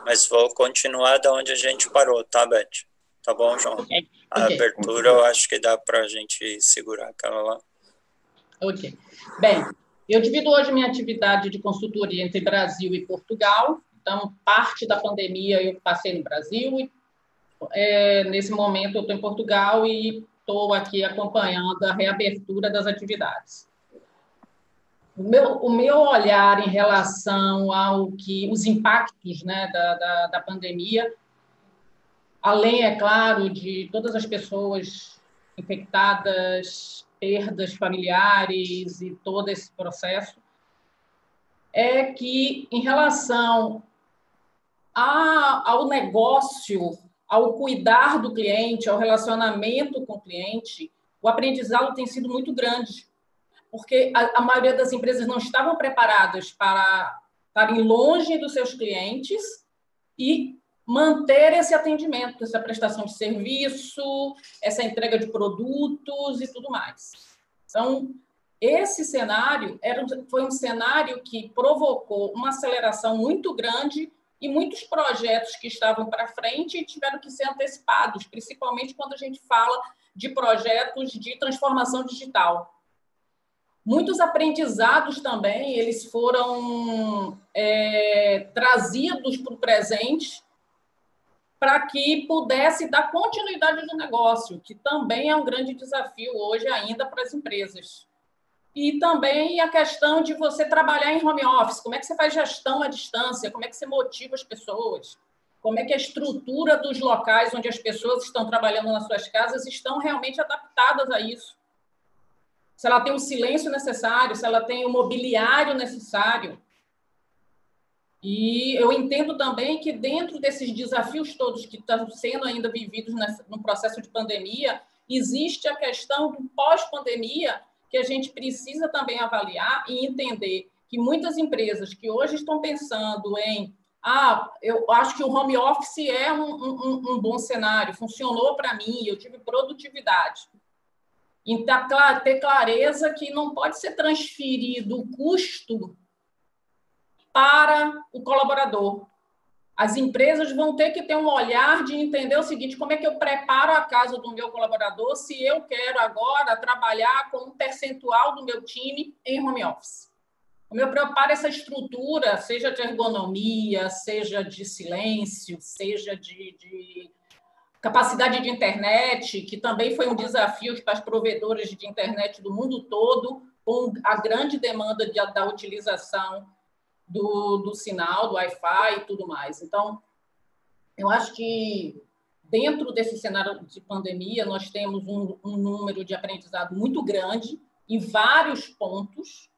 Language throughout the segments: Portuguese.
Mas vou continuar da onde a gente parou, tá, Beth? Tá bom, João? Ok. A abertura eu acho que dá para a gente segurar aquela lá. Ok. Bem, eu divido hoje minha atividade de consultoria entre Brasil e Portugal. Então, parte da pandemia eu passei no Brasil e nesse momento eu estou em Portugal e estou aqui acompanhando a reabertura das atividades. O meu olhar em relação ao que os impactos, né, da pandemia, além, é claro, de todas as pessoas infectadas, perdas familiares e todo esse processo, é que, em relação ao negócio, ao cuidar do cliente, ao relacionamento com o cliente, o aprendizado tem sido muito grande, porque a maioria das empresas não estavam preparadas para estarem longe dos seus clientes e manter esse atendimento, essa prestação de serviço, essa entrega de produtos e tudo mais. Então, esse cenário foi um cenário que provocou uma aceleração muito grande e muitos projetos que estavam para frente tiveram que ser antecipados, principalmente quando a gente fala de projetos de transformação digital. Muitos aprendizados também, eles foram trazidos para o presente para que pudesse dar continuidade no negócio, que também é um grande desafio hoje ainda para as empresas. E também a questão de você trabalhar em home office, como é que você faz gestão à distância, como é que você motiva as pessoas, como é que a estrutura dos locais onde as pessoas estão trabalhando nas suas casas estão realmente adaptadas a isso. Se ela tem o silêncio necessário, se ela tem o mobiliário necessário. E eu entendo também que dentro desses desafios todos que estão sendo ainda vividos no processo de pandemia, existe a questão do pós-pandemia, que a gente precisa também avaliar e entender que muitas empresas que hoje estão pensando em eu acho que o home office é um bom cenário, funcionou para mim, eu tive produtividade. Então, ter clareza que não pode ser transferido o custo para o colaborador. As empresas vão ter que ter um olhar de entender o seguinte: como é que eu preparo a casa do meu colaborador se eu quero agora trabalhar com um percentual do meu time em home office? Como eu preparo essa estrutura, seja de ergonomia, seja de silêncio, seja de capacidade de internet, que também foi um desafio para as provedoras de internet do mundo todo, com a grande demanda da utilização do sinal, do Wi-Fi e tudo mais. Então, eu acho que dentro desse cenário de pandemia, nós temos um número de aprendizado muito grande em vários pontos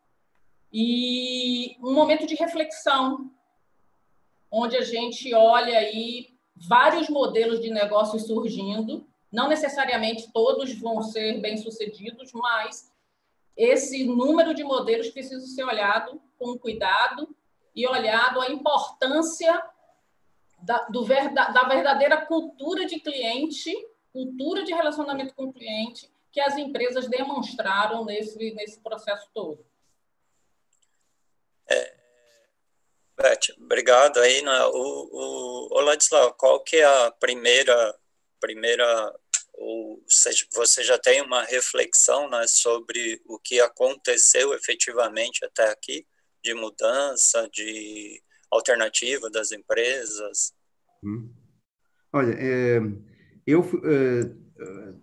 e um momento de reflexão, onde a gente olha aí vários modelos de negócios surgindo, não necessariamente todos vão ser bem-sucedidos, mas esse número de modelos precisa ser olhado com cuidado e olhado a importância da verdadeira cultura de cliente, cultura de relacionamento com o cliente, que as empresas demonstraram nesse processo todo. Beth, obrigado aí, né? Ladislau, qual que é a primeira você já tem uma reflexão, né, sobre o que aconteceu efetivamente até aqui, de mudança, de alternativa das empresas? Olha, eu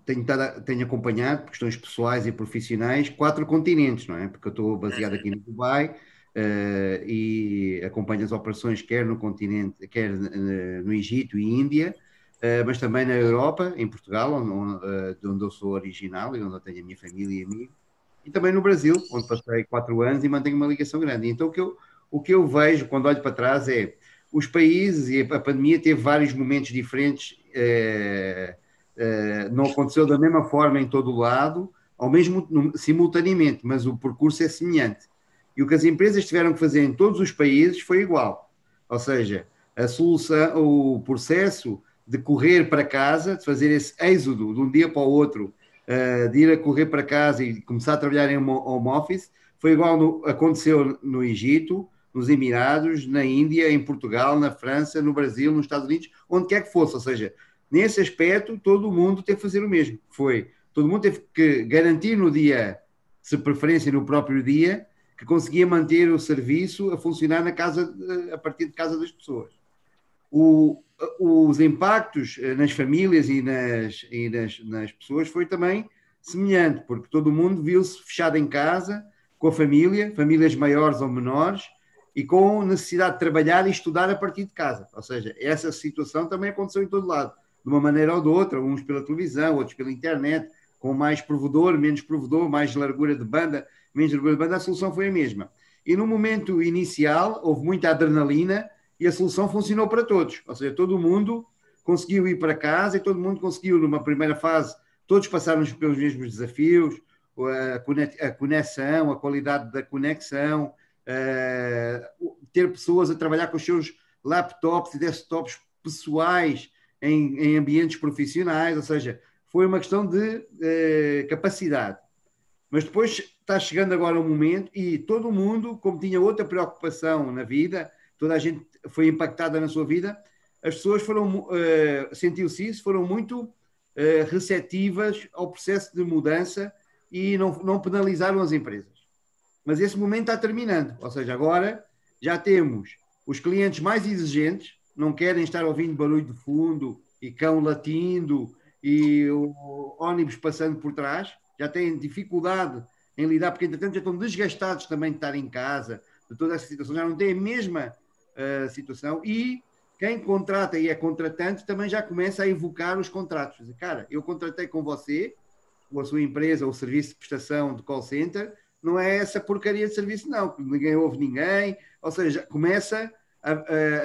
tenho acompanhado, por questões pessoais e profissionais, 4 continentes, não é? Porque eu estou baseado aqui no Dubai, e acompanho as operações quer no continente, quer no Egito e Índia, mas também na Europa, em Portugal, de onde eu sou original e onde eu tenho a minha família e amigos, e também no Brasil, onde passei 4 anos e mantenho uma ligação grande. Então, o que eu vejo quando olho para trás é os países, e a pandemia teve vários momentos diferentes, não aconteceu da mesma forma em todo o lado, simultaneamente, mas o percurso é semelhante. E o que as empresas tiveram que fazer em todos os países foi igual. Ou seja, a solução, o processo de correr para casa, de fazer esse êxodo de um dia para o outro, de ir a correr para casa e começar a trabalhar em home office, foi igual aconteceu no Egito, nos Emirados, na Índia, em Portugal, na França, no Brasil, nos Estados Unidos, onde quer que fosse. Ou seja, nesse aspecto, todo mundo teve que fazer o mesmo. Todo mundo teve que garantir no dia, se preferência no próprio dia, que conseguia manter o serviço a funcionar a partir de casa das pessoas. Os impactos nas famílias e nas pessoas foi também semelhante, porque todo mundo viu-se fechado em casa, com a família, famílias maiores ou menores, e com necessidade de trabalhar e estudar a partir de casa. Ou seja, essa situação também aconteceu em todo lado, de uma maneira ou de outra, uns pela televisão, outros pela internet, com mais provedor, menos provedor, mais largura de banda, menos largura de banda, a solução foi a mesma. E no momento inicial, houve muita adrenalina e a solução funcionou para todos. Ou seja, todo mundo conseguiu ir para casa e todo mundo conseguiu, numa primeira fase, todos passaram pelos mesmos desafios, a conexão, a qualidade da conexão, ter pessoas a trabalhar com os seus laptops e desktops pessoais em ambientes profissionais, ou seja, foi uma questão de capacidade. Mas depois está chegando agora um momento e todo mundo, como tinha outra preocupação na vida, toda a gente foi impactada na sua vida, as pessoas sentiu-se isso, foram muito receptivas ao processo de mudança e não penalizaram as empresas. Mas esse momento está terminando, ou seja, agora já temos os clientes mais exigentes, não querem estar ouvindo barulho de fundo e cão latindo e o ônibus passando por trás, já têm dificuldade em lidar, porque entretanto já estão desgastados também de estar em casa, de toda essa situação, já não têm a mesma situação, e quem contrata e é contratante também já começa a evocar os contratos. Diz, cara, eu contratei com você, ou a sua empresa, ou o serviço de prestação de call center, não é essa porcaria de serviço não, ninguém ouve ninguém, ou seja, começa a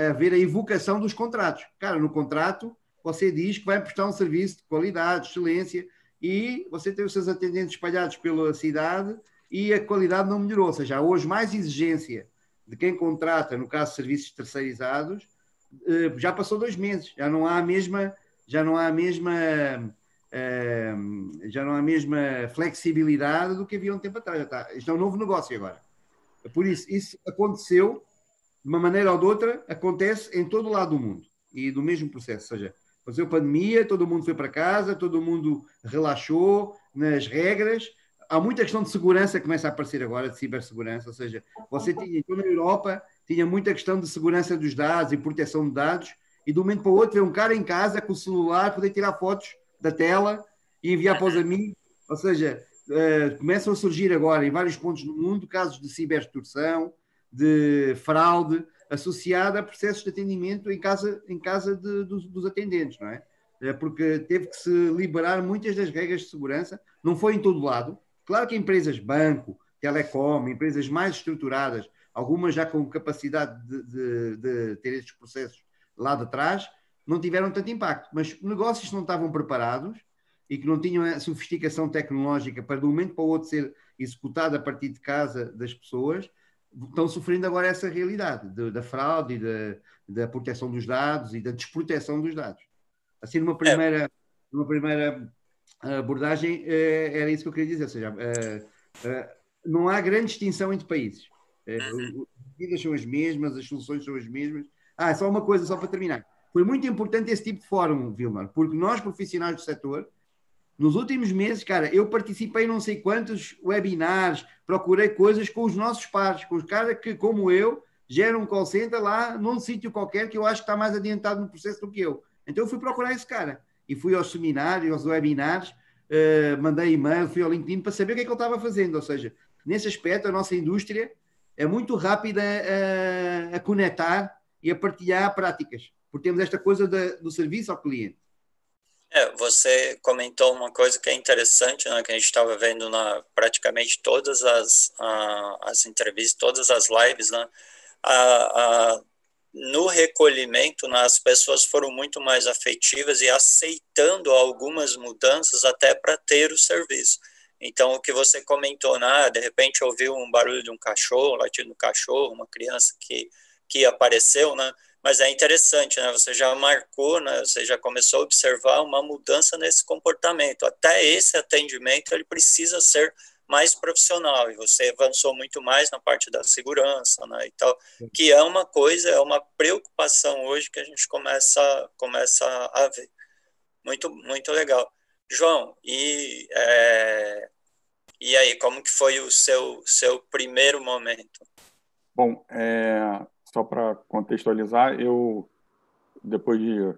haver a evocação dos contratos. Cara, no contrato você diz que vai prestar um serviço de qualidade, excelência, e você tem os seus atendentes espalhados pela cidade e a qualidade não melhorou. Ou seja, há hoje mais exigência de quem contrata, no caso de serviços terceirizados, já passou 2 meses, já não há a mesma flexibilidade do que havia um tempo atrás. Isto é um novo negócio agora. Por isso aconteceu, de uma maneira ou de outra, acontece em todo o lado do mundo e do mesmo processo. Ou seja, aconteceu a pandemia, todo mundo foi para casa, todo mundo relaxou nas regras. Há muita questão de segurança que começa a aparecer agora, de cibersegurança. Ou seja, você tinha, na Europa, tinha muita questão de segurança dos dados e proteção de dados, e de um momento para o outro vê um cara em casa com o celular poder tirar fotos da tela e enviar para os amigos. Ou seja, começam a surgir agora em vários pontos do mundo casos de ciberextorsão, de fraude associada a processos de atendimento em casa dos atendentes, não é? Porque teve que se liberar muitas das regras de segurança, não foi em todo lado. Claro que empresas banco, telecom, empresas mais estruturadas, algumas já com capacidade de ter estes processos lá de trás, não tiveram tanto impacto. Mas negócios que não estavam preparados e que não tinham a sofisticação tecnológica para de um momento para o outro ser executado a partir de casa das pessoas, estão sofrendo agora essa realidade da fraude e da proteção dos dados e da desproteção dos dados. Assim, numa primeira abordagem, era isso que eu queria dizer. Ou seja, não há grande distinção entre países. As medidas são as mesmas, as soluções são as mesmas. Só uma coisa, só para terminar. Foi muito importante esse tipo de fórum, Vilmar, porque nós, profissionais do setor, nos últimos meses, cara, eu participei em não sei quantos webinars, procurei coisas com os nossos pares, com os caras que, como eu, geram um call center lá num sítio qualquer que eu acho que está mais adiantado no processo do que eu. Então eu fui procurar esse cara e fui aos seminários, aos webinars, mandei e-mail, fui ao LinkedIn para saber o que é que ele estava fazendo. Ou seja, nesse aspecto, a nossa indústria é muito rápida a conectar e a partilhar práticas, porque temos esta coisa do serviço ao cliente. Você comentou uma coisa que é interessante, né, que a gente estava vendo praticamente todas as entrevistas, todas as lives, né, no recolhimento, né, as pessoas foram muito mais afetivas e aceitando algumas mudanças até para ter o serviço. Então, o que você comentou, né, de repente ouviu um barulho de um cachorro, latindo do cachorro, uma criança que apareceu, né, mas é interessante, né? Você já marcou, né? Você já começou a observar uma mudança nesse comportamento. Até esse atendimento ele precisa ser mais profissional, e você avançou muito mais na parte da segurança, né, e tal, que é uma coisa, é uma preocupação hoje que a gente começa a ver. Muito, muito legal. João, e aí, como que foi o seu primeiro momento? Bom, só para contextualizar, eu, depois de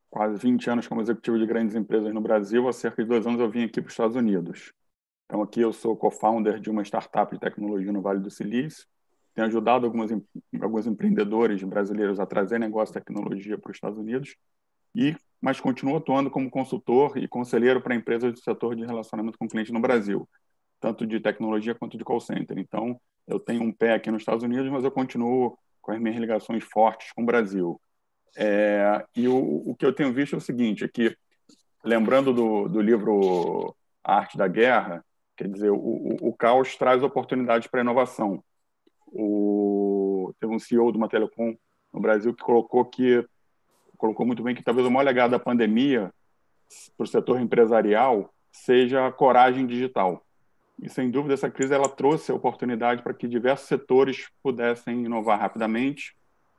quase 20 anos como executivo de grandes empresas no Brasil, há cerca de 2 anos eu vim aqui para os Estados Unidos. Então, aqui eu sou co-founder de uma startup de tecnologia no Vale do Silício. Tenho ajudado alguns empreendedores brasileiros a trazer negócio de tecnologia para os Estados Unidos, mas continuo atuando como consultor e conselheiro para empresas do setor de relacionamento com cliente no Brasil, tanto de tecnologia quanto de call center. Então, eu tenho um pé aqui nos Estados Unidos, mas eu continuo com as minhas ligações fortes com o Brasil. E o que eu tenho visto é o seguinte, é que, lembrando do livro A Arte da Guerra, quer dizer, o caos traz oportunidades para a inovação. Teve um CEO de uma telecom no Brasil que colocou muito bem que talvez o maior legado da pandemia para o setor empresarial seja a coragem digital. E, sem dúvida, essa crise ela trouxe a oportunidade para que diversos setores pudessem inovar rapidamente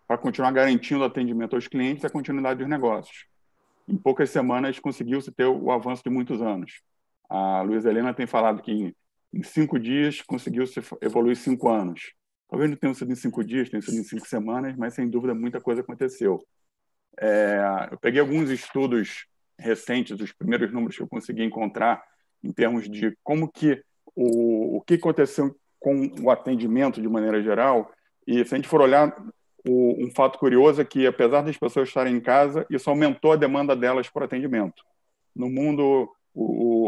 para continuar garantindo o atendimento aos clientes e a continuidade dos negócios. Em poucas semanas, conseguiu-se ter o avanço de muitos anos. A Luísa Helena tem falado que em 5 dias conseguiu-se evoluir 5 anos. Talvez não tenha sido em 5 dias, tenha sido em 5 semanas, mas, sem dúvida, muita coisa aconteceu. Eu peguei alguns estudos recentes, os primeiros números que eu consegui encontrar, em termos de como que o que aconteceu com o atendimento de maneira geral. E se a gente for olhar, um fato curioso é que, apesar das pessoas estarem em casa, isso aumentou a demanda delas por atendimento. No mundo,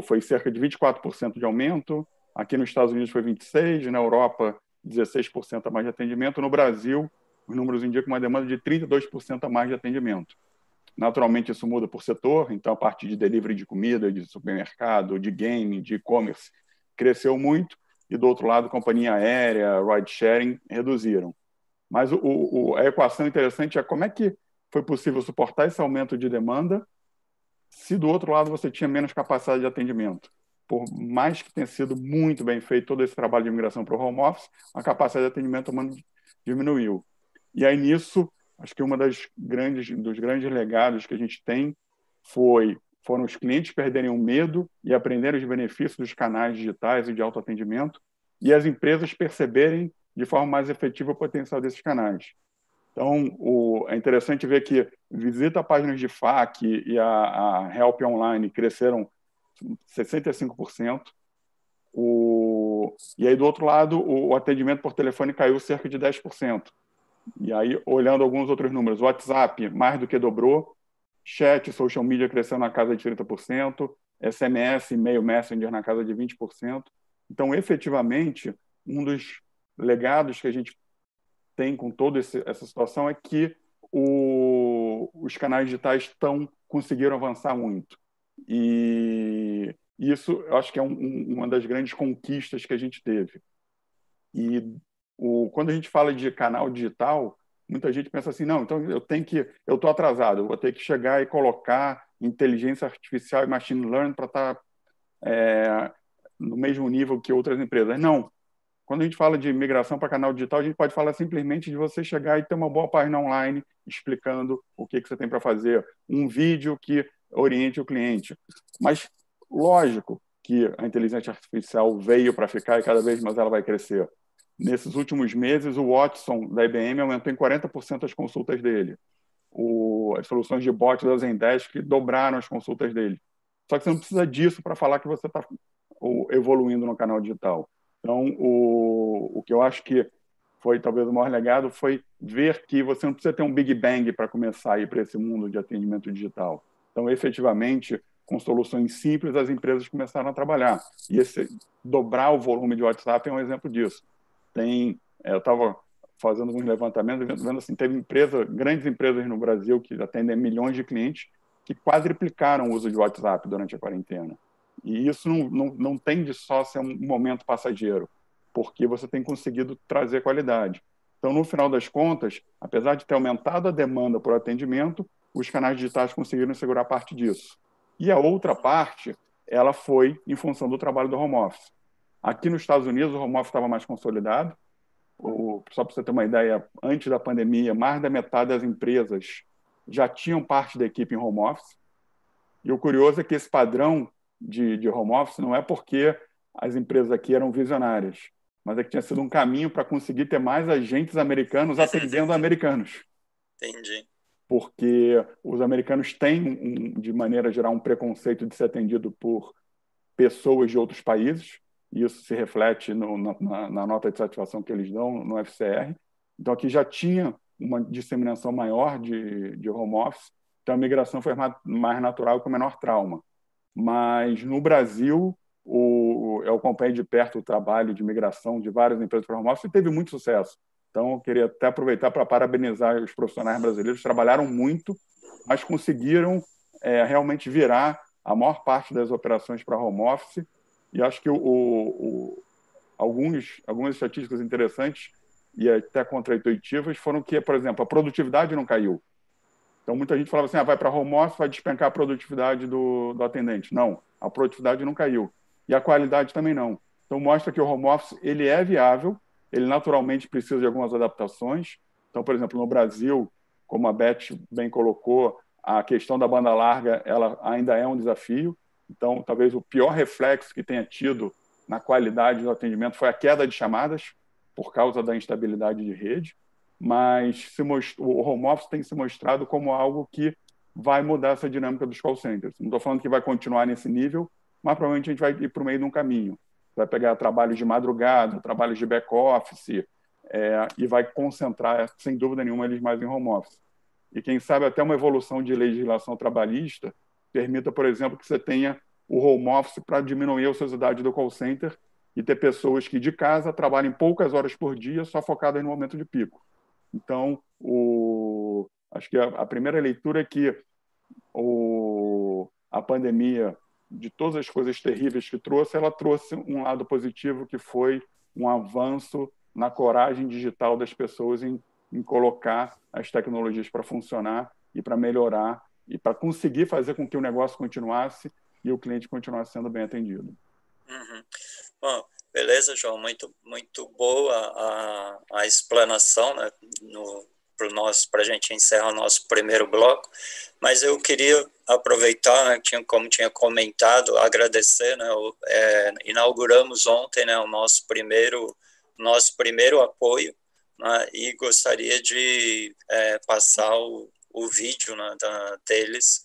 foi cerca de 24% de aumento, aqui nos Estados Unidos foi 26%, na Europa 16% a mais de atendimento, no Brasil os números indicam uma demanda de 32% a mais de atendimento. Naturalmente, isso muda por setor, então a parte de delivery de comida, de supermercado, de game, de e-commerce, cresceu muito, e do outro lado, companhia aérea, ride-sharing, reduziram. Mas a equação interessante é como é que foi possível suportar esse aumento de demanda se do outro lado você tinha menos capacidade de atendimento. Por mais que tenha sido muito bem feito todo esse trabalho de migração para o home office, a capacidade de atendimento humano diminuiu. E aí, nisso, acho que dos grandes legados que a gente tem foram os clientes perderem o medo e aprenderem os benefícios dos canais digitais e de autoatendimento, e as empresas perceberem de forma mais efetiva o potencial desses canais. Então, é interessante ver que visita páginas de FAQ e a Help Online cresceram 65%. E aí, do outro lado, o atendimento por telefone caiu cerca de 10%. E aí, olhando alguns outros números, o WhatsApp mais do que dobrou, chat, social media cresceu na casa de 30%, SMS, e-mail, Messenger na casa de 20%. Então, efetivamente, um dos legados que a gente tem com toda essa situação é que os canais digitais conseguiram avançar muito. E isso, eu acho que é uma das grandes conquistas que a gente teve. E quando a gente fala de canal digital, muita gente pensa assim, não, então eu estou atrasado, eu vou ter que chegar e colocar inteligência artificial e machine learning para estar no mesmo nível que outras empresas. Não. Quando a gente fala de migração para canal digital, a gente pode falar simplesmente de você chegar e ter uma boa página online explicando o que você tem para fazer, um vídeo que oriente o cliente. Mas, lógico que a inteligência artificial veio para ficar e cada vez mais ela vai crescer. Nesses últimos meses, o Watson da IBM aumentou em 40% as consultas dele. As soluções de bot da Zendesk dobraram as consultas dele. Só que você não precisa disso para falar que você está evoluindo no canal digital. Então, o que eu acho que foi talvez o maior legado foi ver que você não precisa ter um Big Bang para começar a ir para esse mundo de atendimento digital. Então, efetivamente, com soluções simples, as empresas começaram a trabalhar. E dobrar o volume de WhatsApp é um exemplo disso. Eu estava fazendo alguns levantamentos, vendo assim, teve grandes empresas no Brasil que atendem milhões de clientes que quadriplicaram o uso de WhatsApp durante a quarentena. E isso não tem de só ser um momento passageiro, porque você tem conseguido trazer qualidade. Então, no final das contas, apesar de ter aumentado a demanda por atendimento, os canais digitais conseguiram segurar parte disso. E a outra parte, ela foi em função do trabalho do home office. Aqui nos Estados Unidos, o home office estava mais consolidado. Só para você ter uma ideia, antes da pandemia, mais da metade das empresas já tinham parte da equipe em home office. E o curioso é que esse padrão de home office não é porque as empresas aqui eram visionárias, mas é que tinha sido um caminho para conseguir ter mais agentes americanos atendendo americanos. Entendi. Porque os americanos têm, de maneira geral, um preconceito de ser atendido por pessoas de outros países. E isso se reflete na nota de satisfação que eles dão no FCR. Então, aqui já tinha uma disseminação maior de home office, então a migração foi mais natural com menor trauma. Mas, no Brasil, eu acompanhei de perto o trabalho de migração de várias empresas para home office e teve muito sucesso. Então, eu queria até aproveitar para parabenizar os profissionais brasileiros, trabalharam muito, mas conseguiram realmente virar a maior parte das operações para home office. E acho que algumas estatísticas interessantes e até contraintuitivas foram que, por exemplo, a produtividade não caiu. Então, muita gente falava assim, vai para home office, vai despencar a produtividade do atendente. Não, a produtividade não caiu. E a qualidade também não. Então, mostra que o home office ele é viável, ele naturalmente precisa de algumas adaptações. Então, por exemplo, no Brasil, como a Beth bem colocou, a questão da banda larga ela ainda é um desafio. Então, talvez o pior reflexo que tenha tido na qualidade do atendimento foi a queda de chamadas por causa da instabilidade de rede, mas o home office tem se mostrado como algo que vai mudar essa dinâmica dos call centers. Não estou falando que vai continuar nesse nível, mas provavelmente a gente vai ir para o meio de um caminho. Vai pegar trabalhos de madrugada, trabalhos de back-office, e vai concentrar, sem dúvida nenhuma, eles mais em home office. E quem sabe até uma evolução de legislação trabalhista permita, por exemplo, que você tenha o home office para diminuir a ociosidade do call center e ter pessoas que de casa trabalhem poucas horas por dia só focadas no momento de pico. Então, acho que a primeira leitura é que a pandemia, de todas as coisas terríveis que trouxe, ela trouxe um lado positivo, que foi um avanço na coragem digital das pessoas em colocar as tecnologias para funcionar e para melhorar e para conseguir fazer com que o negócio continuasse e o cliente continuasse sendo bem atendido. Uhum. Bom, beleza, João, muito boa a explanação, né, para a gente encerrar o nosso primeiro bloco, mas eu queria aproveitar, né, como tinha comentado, agradecer, né, inauguramos ontem, né, o nosso primeiro apoio, né, e gostaria de passar o vídeo, né, deles,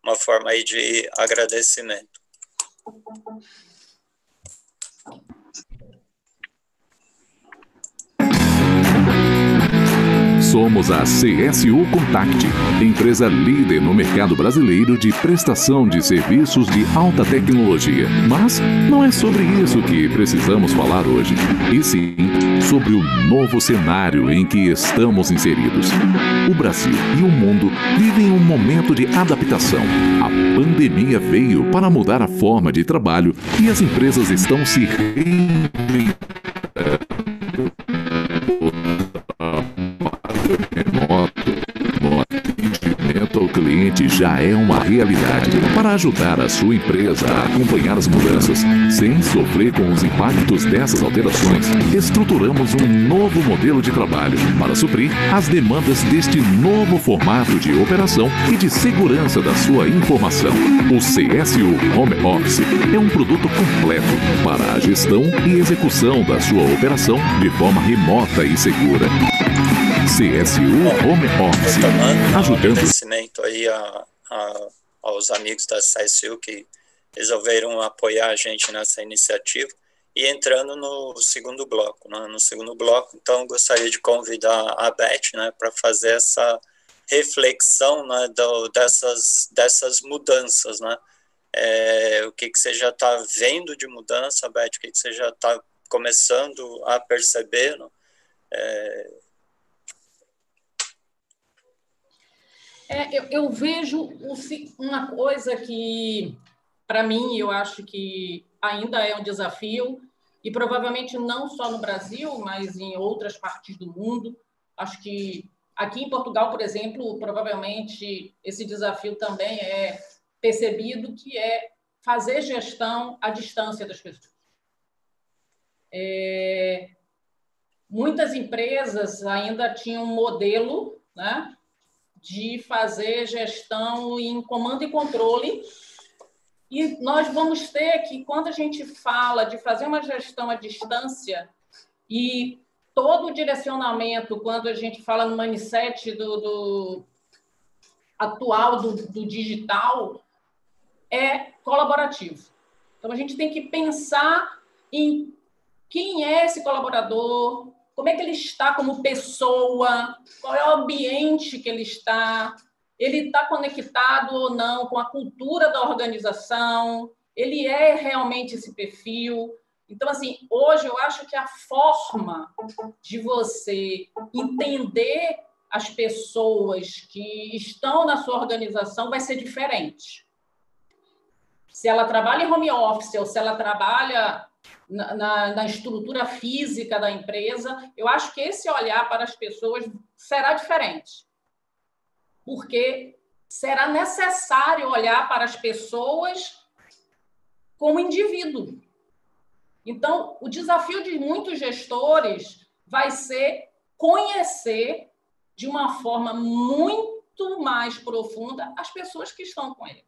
uma forma aí de agradecimento. Somos a CSU Contact, empresa líder no mercado brasileiro de prestação de serviços de alta tecnologia. Mas não é sobre isso que precisamos falar hoje, e sim sobre o novo cenário em que estamos inseridos. O Brasil e o mundo vivem um momento de adaptação. A pandemia veio para mudar a forma de trabalho e as empresas estão se reinventando. No atendimento ao cliente já é uma realidade. Para ajudar a sua empresa a acompanhar as mudanças sem sofrer com os impactos dessas alterações, estruturamos um novo modelo de trabalho para suprir as demandas deste novo formato de operação e de segurança da sua informação. O CSU Home Office é um produto completo para a gestão e execução da sua operação de forma remota e segura. CSU Home Office, ajudando. Agradecimento aí aos amigos da CSU que resolveram apoiar a gente nessa iniciativa. E entrando no segundo bloco, né? No segundo bloco, então, gostaria de convidar a Beth, né, para fazer essa reflexão, né, dessas mudanças, né? O que você já está vendo de mudança, Beth? O que você já está começando a perceber, né? Eu vejo uma coisa que, para mim, eu acho que ainda é um desafio, e provavelmente não só no Brasil, mas em outras partes do mundo. Acho que aqui em Portugal, por exemplo, provavelmente esse desafio também é percebido, que é fazer gestão à distância das pessoas. Muitas empresas ainda tinham um modelo, né, de fazer gestão em comando e controle. E nós vamos ter que, quando a gente fala de fazer uma gestão à distância e todo o direcionamento, quando a gente fala no mindset atual do digital, é colaborativo. Então, a gente tem que pensar em quem é esse colaborador, como é que ele está como pessoa, qual é o ambiente que ele está conectado ou não com a cultura da organização, ele é realmente esse perfil. Então, assim, hoje eu acho que a forma de você entender as pessoas que estão na sua organização vai ser diferente. Se ela trabalha em home office ou se ela trabalha na estrutura física da empresa, eu acho que esse olhar para as pessoas será diferente. Porque será necessário olhar para as pessoas como indivíduo. Então, o desafio de muitos gestores vai ser conhecer de uma forma muito mais profunda as pessoas que estão com eles.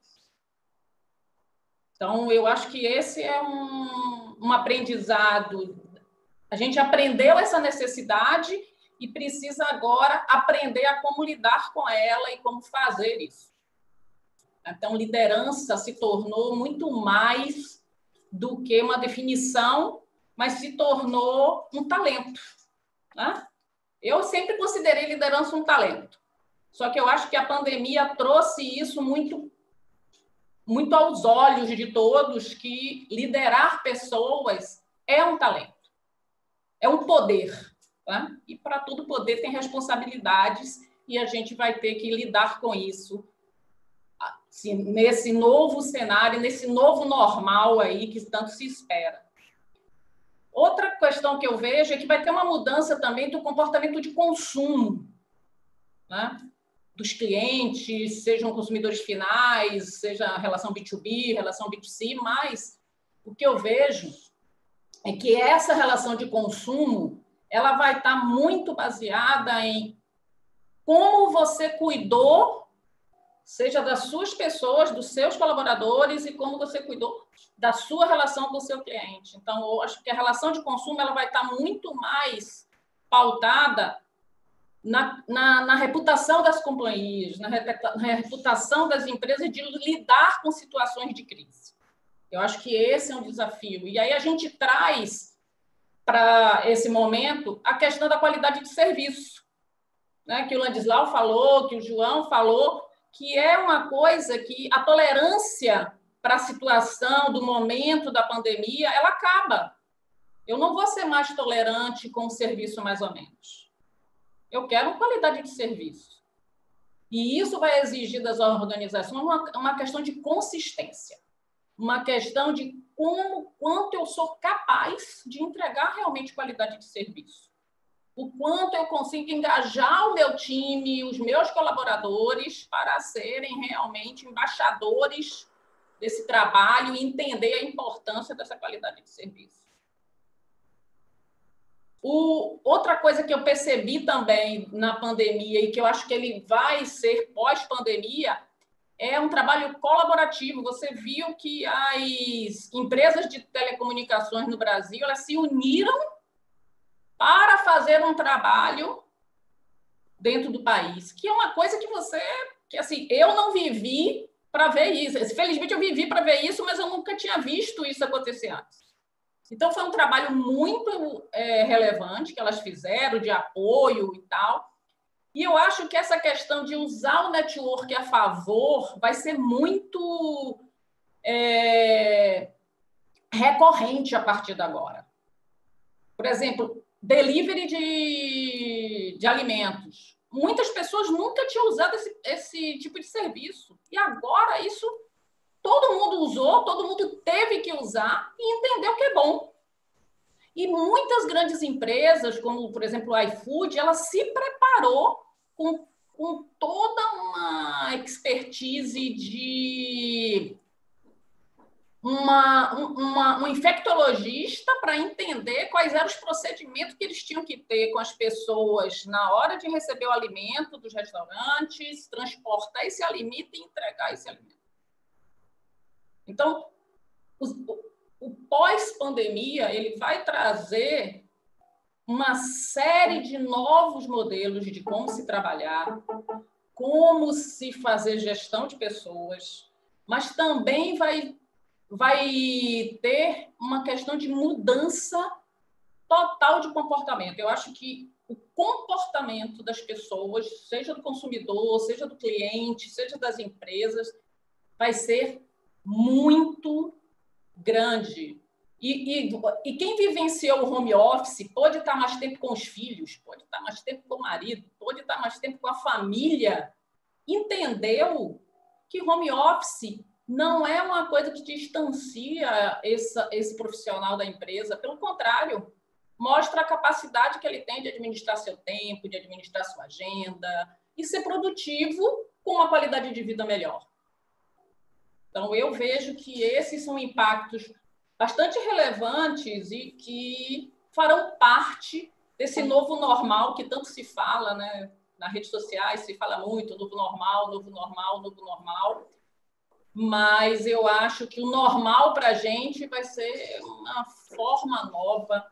Então, eu acho que esse é um aprendizado. A gente aprendeu essa necessidade e precisa agora aprender a como lidar com ela e como fazer isso. Então, liderança se tornou muito mais do que uma definição, mas se tornou um talento, né? Eu sempre considerei liderança um talento. Só que eu acho que a pandemia trouxe isso muito aos olhos de todos, que liderar pessoas é um talento, é um poder, né? E para todo poder tem responsabilidades e a gente vai ter que lidar com isso assim, nesse novo cenário, nesse novo normal aí que tanto se espera. Outra questão que eu vejo é que vai ter uma mudança também do comportamento de consumo, né? Dos clientes, sejam consumidores finais, seja a relação B2B, relação B2C, mas o que eu vejo é que essa relação de consumo ela vai estar muito baseada em como você cuidou, seja das suas pessoas, dos seus colaboradores, e como você cuidou da sua relação com o seu cliente. Então, eu acho que a relação de consumo ela vai estar muito mais pautada na reputação das companhias, na reputação das empresas de lidar com situações de crise. Eu acho que esse é um desafio. E aí a gente traz para esse momento a questão da qualidade de serviço, né? Que o Ladislau falou, que o João falou, que é uma coisa que a tolerância para a situação do momento da pandemia, ela acaba. Eu não vou ser mais tolerante com o serviço mais ou menos. Eu quero qualidade de serviço. E isso vai exigir das organizações uma questão de consistência, uma questão de quanto eu sou capaz de entregar realmente qualidade de serviço, o quanto eu consigo engajar o meu time, os meus colaboradores para serem realmente embaixadores desse trabalho e entender a importância dessa qualidade de serviço. Outra coisa que eu percebi também na pandemia e que eu acho que ele vai ser pós-pandemia é um trabalho colaborativo. Você viu que as empresas de telecomunicações no Brasil elas se uniram para fazer um trabalho dentro do país, que é uma coisa que assim, eu não vivi para ver isso. Felizmente eu vivi para ver isso, mas eu nunca tinha visto isso acontecer antes. Então, foi um trabalho muito relevante que elas fizeram, de apoio e tal. E eu acho que essa questão de usar o network a favor vai ser muito recorrente a partir de agora. Por exemplo, delivery de alimentos. Muitas pessoas nunca tinham usado esse tipo de serviço. E agora isso... Todo mundo usou, todo mundo teve que usar e entendeu que é bom. E muitas grandes empresas, como, por exemplo, o iFood, ela se preparou com toda uma expertise de um infectologista para entender quais eram os procedimentos que eles tinham que ter com as pessoas na hora de receber o alimento dos restaurantes, transportar esse alimento e entregar esse alimento. Então, o pós-pandemia ele vai trazer uma série de novos modelos de como se trabalhar, como se fazer gestão de pessoas, mas também vai ter uma questão de mudança total de comportamento. Eu acho que o comportamento das pessoas, seja do consumidor, seja do cliente, seja das empresas, vai ser muito grande. E quem vivenciou o home office pode estar mais tempo com os filhos, pode estar mais tempo com o marido, pode estar mais tempo com a família, entendeu que home office não é uma coisa que distancia esse profissional da empresa. Pelo contrário, mostra a capacidade que ele tem de administrar seu tempo, de administrar sua agenda e ser produtivo com uma qualidade de vida melhor. Então, eu vejo que esses são impactos bastante relevantes e que farão parte desse novo normal que tanto se fala, né? Nas redes sociais se fala muito, novo normal, novo normal, novo normal. Mas eu acho que o normal para a gente vai ser uma forma nova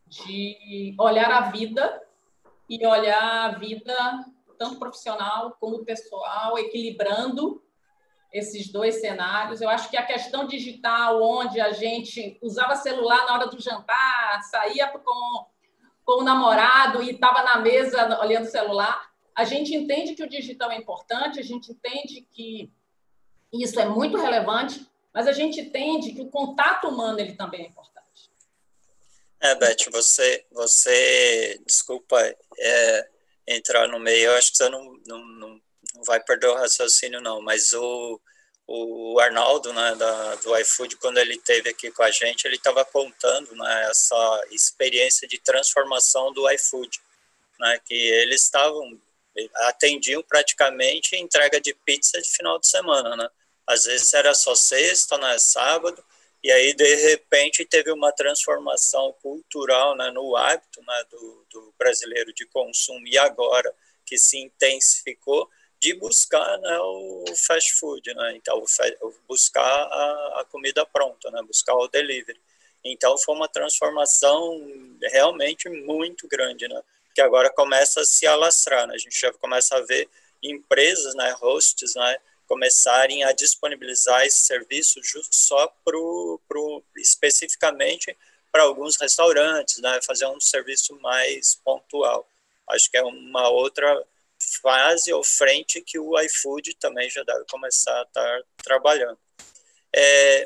de olhar a vida e olhar a vida tanto profissional como pessoal, equilibrando esses dois cenários. Eu acho que a questão digital, onde a gente usava celular na hora do jantar, saía com o namorado e estava na mesa olhando o celular, a gente entende que o digital é importante, a gente entende que isso é muito relevante, mas a gente entende que o contato humano ele também é importante. Beth, você desculpa entrar no meio, eu acho que você não vai perder o raciocínio, não, mas o Arnaldo, né, do iFood, quando ele esteve aqui com a gente, ele estava contando, né, essa experiência de transformação do iFood, né, que eles atendiam praticamente entrega de pizza de final de semana, né? Às vezes era só sexta, né, sábado, e aí, de repente, teve uma transformação cultural, né, no hábito, né, do brasileiro de consumo, e agora que se intensificou, de buscar, né, o fast food, né? Então, buscar a comida pronta, né? Buscar o delivery. Então, foi uma transformação realmente muito grande, né? Que agora começa a se alastrar, né? A gente já começa a ver empresas, né, hosts, né, começarem a disponibilizar esse serviço só especificamente para alguns restaurantes, né, fazer um serviço mais pontual. Acho que é uma outra fase ou frente que o iFood também já deve começar a estar trabalhando.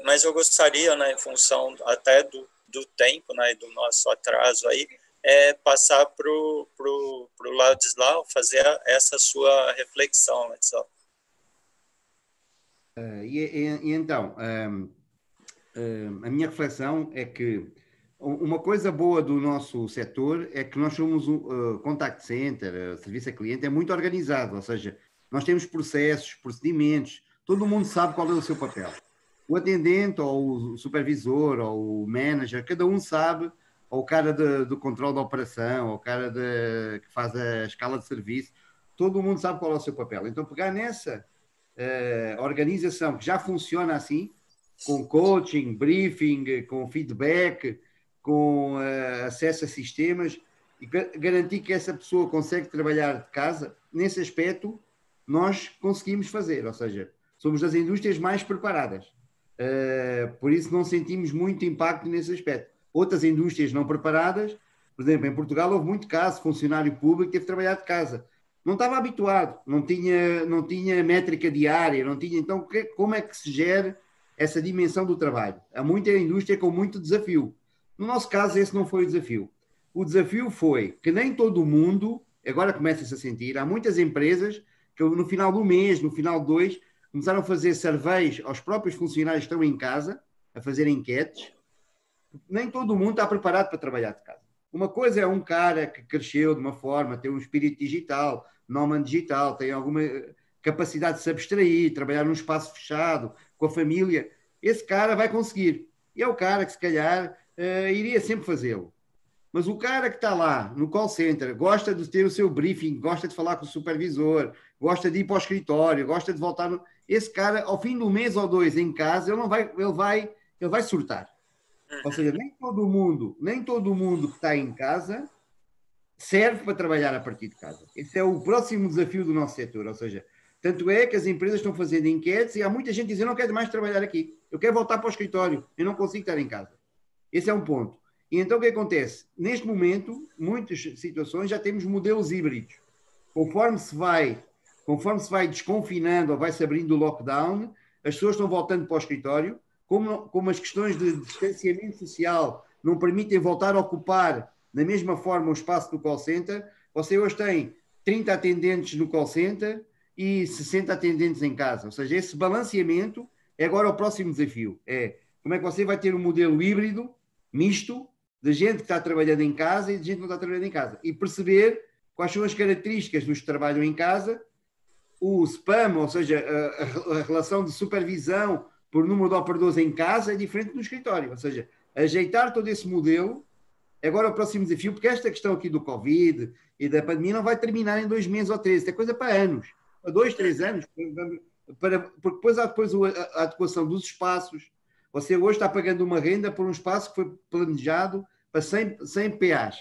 Mas eu gostaria, né, em função até do tempo, né, do nosso atraso aí, passar para o Ladislau fazer essa sua reflexão, Ladislau. Então, a minha reflexão é que uma coisa boa do nosso setor é que nós somos um contact center, serviço a cliente, é muito organizado, ou seja, nós temos processos, procedimentos, todo mundo sabe qual é o seu papel. O atendente, ou o supervisor, ou o manager, cada um sabe, ou o cara do controle da operação, ou o cara que faz a escala de serviço, todo mundo sabe qual é o seu papel. Então, pegar nessa organização que já funciona assim, com coaching, briefing, com feedback, com acesso a sistemas, e garantir que essa pessoa consegue trabalhar de casa, nesse aspecto, nós conseguimos fazer, ou seja, somos das indústrias mais preparadas. Por isso não sentimos muito impacto nesse aspecto. Outras indústrias não preparadas, por exemplo, em Portugal houve muito caso, funcionário público teve que trabalhar de casa. Não estava habituado, não tinha métrica diária, não tinha. Então, como é que se gera essa dimensão do trabalho? Há muita indústria com muito desafio. No nosso caso, esse não foi o desafio. O desafio foi que nem todo mundo, agora começa-se a sentir, há muitas empresas que no final do mês, no final de 2, começaram a fazer surveys aos próprios funcionários que estão em casa, a fazer enquetes. Nem todo mundo está preparado para trabalhar de casa. Uma coisa é um cara que cresceu de uma forma, tem um espírito digital, nómada digital, tem alguma capacidade de se abstrair, trabalhar num espaço fechado, com a família. esse cara vai conseguir. E é o cara que, se calhar, iria sempre fazê-lo. Mas o cara que está lá no call center, gosta de ter o seu briefing, gosta de falar com o supervisor, gosta de ir para o escritório, gosta de voltar... Esse cara, ao fim do mês ou dois em casa, ele vai surtar. Ou seja, nem todo mundo que está em casa serve para trabalhar a partir de casa. Esse é o próximo desafio do nosso setor. Ou seja, tanto é que as empresas estão fazendo enquetes e há muita gente dizendo: eu não quero mais trabalhar aqui, eu quero voltar para o escritório, eu não consigo estar em casa. Esse é um ponto. E então o que acontece? Neste momento, muitas situações já temos modelos híbridos. Conforme se vai desconfinando ou vai-se abrindo o lockdown, as pessoas estão voltando para o escritório, como as questões de distanciamento social não permitem voltar a ocupar da mesma forma o espaço do call center. Você hoje tem 30 atendentes no call center e 60 atendentes em casa. Ou seja, esse balanceamento é agora o próximo desafio. É como é que você vai ter um modelo híbrido, misto, de gente que está trabalhando em casa e de gente que não está trabalhando em casa. E perceber quais são as características dos que trabalham em casa, o spam, ou seja, a relação de supervisão por número de operadores em casa é diferente do escritório. Ou seja, ajeitar todo esse modelo é agora o próximo desafio, porque esta questão aqui do Covid e da pandemia não vai terminar em 2 meses ou 3, é coisa para anos, para 2, 3 anos, porque depois há a adequação dos espaços. Você hoje está pagando uma renda por um espaço que foi planejado para 100 PAs,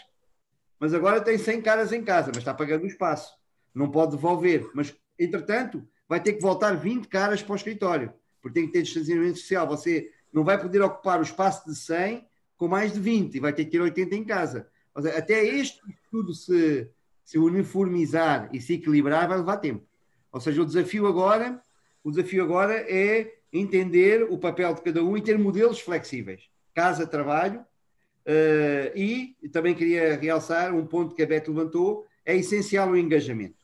mas agora tem 100 caras em casa, mas está pagando o espaço, não pode devolver, mas entretanto vai ter que voltar 20 caras para o escritório, porque tem que ter distanciamento social. Você não vai poder ocupar o espaço de 100 com mais de 20 e vai ter que ter 80 em casa. Ou seja, até este tudo se uniformizar e se equilibrar vai levar tempo. Ou seja, o desafio agora é entender o papel de cada um e ter modelos flexíveis. Casa-trabalho. E também queria realçar um ponto que a Beth levantou: é essencial o engajamento.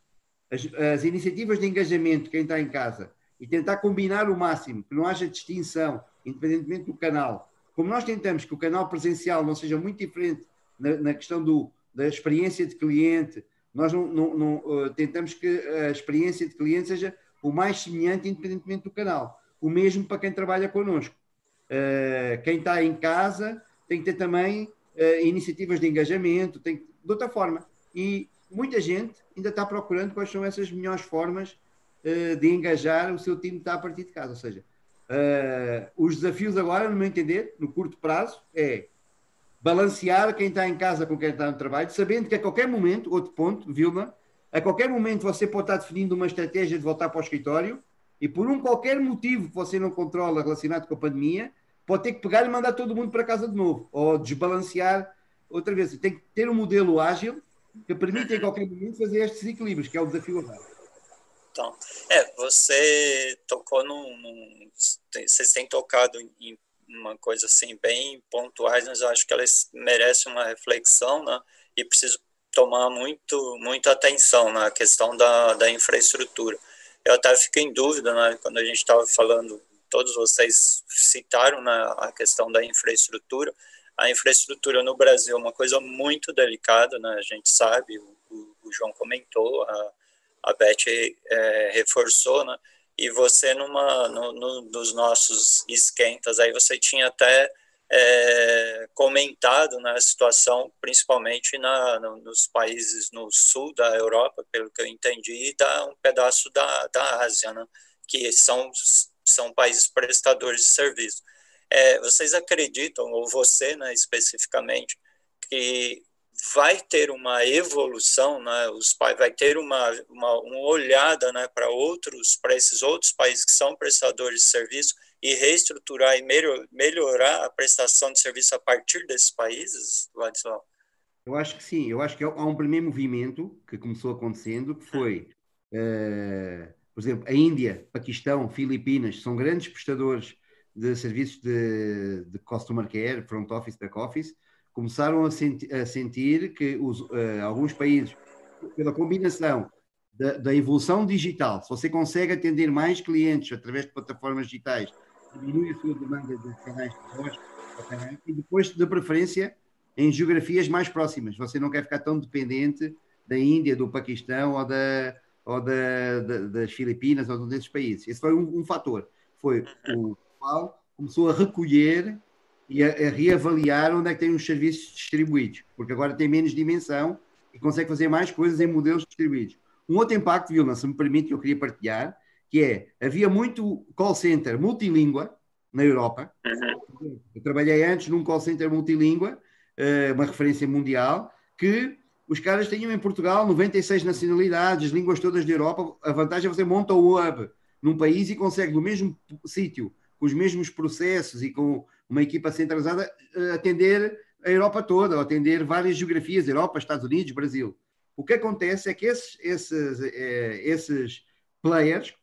As iniciativas de engajamento de quem está em casa e tentar combinar o máximo, que não haja distinção, independentemente do canal. Como nós tentamos que o canal presencial não seja muito diferente na questão da experiência de cliente, nós tentamos que a experiência de cliente seja o mais semelhante, independentemente do canal. O mesmo para quem trabalha connosco. Quem está em casa tem que ter também iniciativas de engajamento, de outra forma. E muita gente ainda está procurando quais são essas melhores formas de engajar o seu time que está a partir de casa. Ou seja, os desafios agora, no meu entender, no curto prazo, é balancear quem está em casa com quem está no trabalho, sabendo que a qualquer momento, outro ponto, Vilma, a qualquer momento você pode estar definindo uma estratégia de voltar para o escritório e por qualquer motivo que você não controla relacionado com a pandemia, pode ter que pegar e mandar todo mundo para casa de novo, ou desbalancear outra vez. Tem que ter um modelo ágil que permita em qualquer momento fazer estes equilíbrios, que é o desafio agora. Então, você tocou vocês têm tocado em uma coisa assim bem pontuais, mas eu acho que elas merecem uma reflexão, né? E preciso tomar muita atenção na questão da infraestrutura. Eu até fiquei em dúvida, né, quando a gente estava falando, todos vocês citaram, né, a questão da infraestrutura. A infraestrutura no Brasil é uma coisa muito delicada, né? A gente sabe, o João comentou, a Beth reforçou, né? E você, nos nossos esquentas, aí você tinha até comentado, né, a situação, principalmente nos países no sul da Europa, pelo que eu entendi, e um pedaço da Ásia, né, que são países prestadores de serviço. Vocês acreditam, ou você, né, especificamente, que vai ter uma evolução, né, vai ter uma olhada, né, para esses outros países que são prestadores de serviço e reestruturar e melhorar a prestação de serviço a partir desses países, Ladislau? Eu acho que sim. Eu acho que há um primeiro movimento que começou acontecendo, que foi, por exemplo, a Índia, Paquistão, Filipinas, são grandes prestadores de serviços de customer care, front office, back office, começaram a sentir que alguns países, pela combinação da evolução digital, se você consegue atender mais clientes através de plataformas digitais, diminui a sua demanda de canais de voz, e depois, de preferência, em geografias mais próximas. Você não quer ficar tão dependente da Índia, do Paquistão ou das Filipinas ou desses países. Esse foi um fator. Foi o qual começou a recolher e a reavaliar onde é que tem os serviços distribuídos, porque agora tem menos dimensão e consegue fazer mais coisas em modelos distribuídos. Um outro impacto, Vilma, se me permite, que eu queria partilhar, que é, havia muito call center multilíngua na Europa. Eu trabalhei antes num call center multilíngua, uma referência mundial, que os caras tinham em Portugal 96 nacionalidades, línguas todas da Europa. A vantagem é você monta o hub num país e consegue, no mesmo sítio, com os mesmos processos e com uma equipa centralizada, atender a Europa toda, ou atender várias geografias, Europa, Estados Unidos, Brasil. O que acontece é que esses players,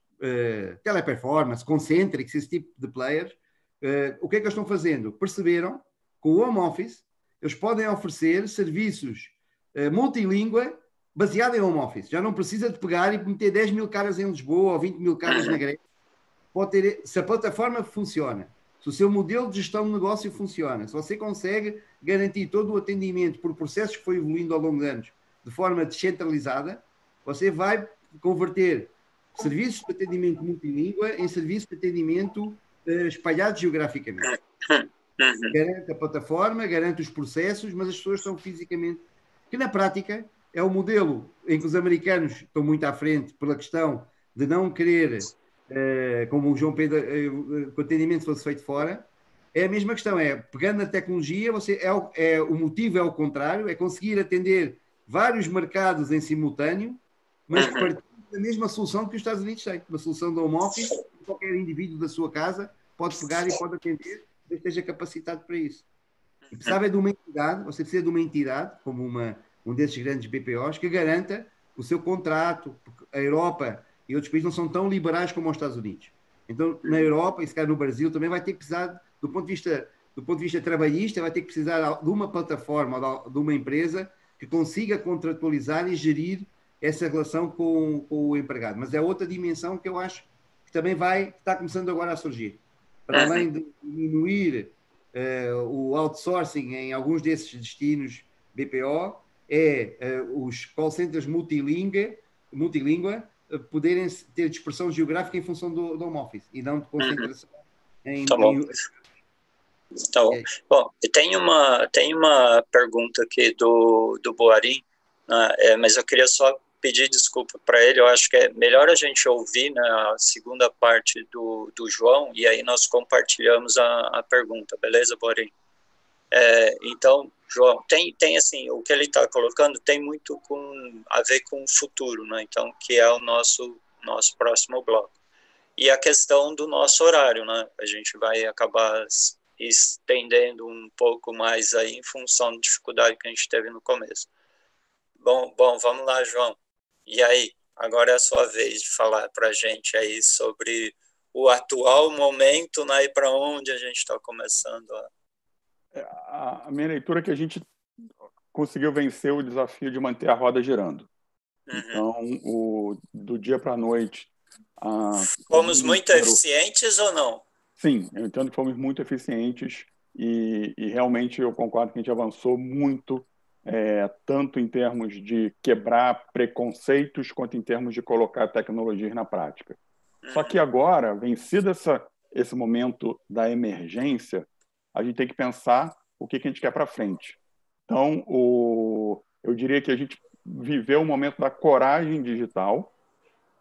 teleperformance, concentrics, esse tipo de players, o que é que eles estão fazendo? Perceberam, com o home office, eles podem oferecer serviços multilíngua baseado em home office. Já não precisa de pegar e meter 10 mil caras em Lisboa ou 20 mil caras na Grécia. Pode ter, se a plataforma funciona, se o seu modelo de gestão de negócio funciona, se você consegue garantir todo o atendimento por processos que foi evoluindo ao longo de anos de forma descentralizada, você vai converter serviços de atendimento multilíngua em serviços de atendimento espalhados geograficamente. Garante a plataforma, garante os processos, mas as pessoas são fisicamente... Que na prática é o modelo em que os americanos estão muito à frente pela questão de não querer, como o João Pedro, que o atendimento fosse feito fora. É a mesma questão, é pegando na tecnologia, o motivo é o contrário, é conseguir atender vários mercados em simultâneo, mas partindo da mesma solução que os Estados Unidos têm, uma solução de home office, qualquer indivíduo da sua casa pode pegar e pode atender, desde que esteja capacitado para isso. E precisava de uma entidade, você precisa de uma entidade, como um desses grandes BPOs, que garanta o seu contrato, porque a Europa e outros países não são tão liberais como os Estados Unidos. Então, na Europa, e se calhar no Brasil, também vai ter que precisar, do ponto de vista trabalhista, vai ter que precisar de uma plataforma, de uma empresa que consiga contratualizar e gerir essa relação com o empregado. Mas é outra dimensão que eu acho que também está começando agora a surgir. Para além de diminuir o outsourcing em alguns desses destinos BPO, os call centers multilíngua poderem ter dispersão geográfica em função do home office e não de concentração em... Tá bom. Tá bom. Bom, tem uma pergunta aqui do Boarim, né, mas eu queria só pedir desculpa para ele. Eu acho que é melhor a gente ouvir na segunda parte do João, e aí nós compartilhamos a pergunta, beleza, Boarim? Então, João, tem assim, o que ele está colocando tem muito a ver com o futuro, né? Então, que é o nosso próximo bloco. E a questão do nosso horário, né? A gente vai acabar estendendo um pouco mais aí em função da dificuldade que a gente teve no começo. Bom, vamos lá, João. E aí, agora é a sua vez de falar para a gente aí sobre o atual momento, né, e para onde a gente está começando a minha leitura é que a gente conseguiu vencer o desafio de manter a roda girando. Então, do dia para a noite... Fomos muito eficientes ou não? Sim, eu entendo que fomos muito eficientes e realmente eu concordo que a gente avançou muito, tanto em termos de quebrar preconceitos quanto em termos de colocar tecnologias na prática. Só que agora, vencido esse momento da emergência, a gente tem que pensar o que a gente quer para frente. Então, eu diria que a gente viveu o momento da coragem digital,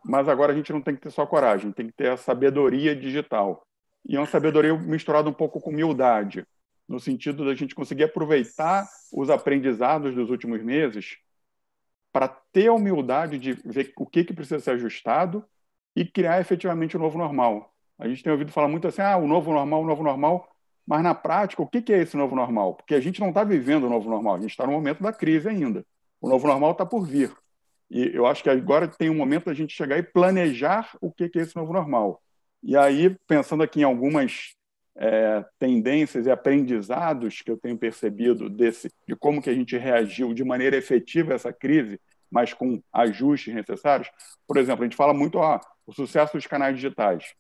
mas agora a gente não tem que ter só coragem, tem que ter a sabedoria digital. E é uma sabedoria misturada um pouco com humildade, no sentido da gente conseguir aproveitar os aprendizados dos últimos meses para ter a humildade de ver o que precisa ser ajustado e criar efetivamente o novo normal. A gente tem ouvido falar muito assim, o novo normal, mas na prática, o que é esse novo normal? Porque a gente não está vivendo o novo normal, a gente está no momento da crise ainda. O novo normal está por vir. E eu acho que agora tem um momento da gente chegar e planejar o que é esse novo normal. E aí, pensando aqui em algumas tendências e aprendizados que eu tenho percebido de como que a gente reagiu de maneira efetiva a essa crise, mas com ajustes necessários. Por exemplo, a gente fala muito o sucesso dos canais digitais.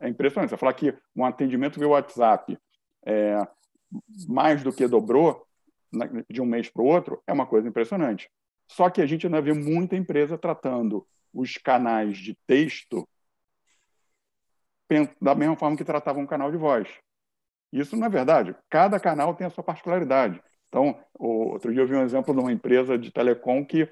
É impressionante. Você falar que um atendimento via WhatsApp mais do que dobrou de um mês para o outro é uma coisa impressionante. Só que a gente ainda vê muita empresa tratando os canais de texto da mesma forma que tratavam um canal de voz. Isso não é verdade. Cada canal tem a sua particularidade. Então, outro dia eu vi um exemplo de uma empresa de telecom que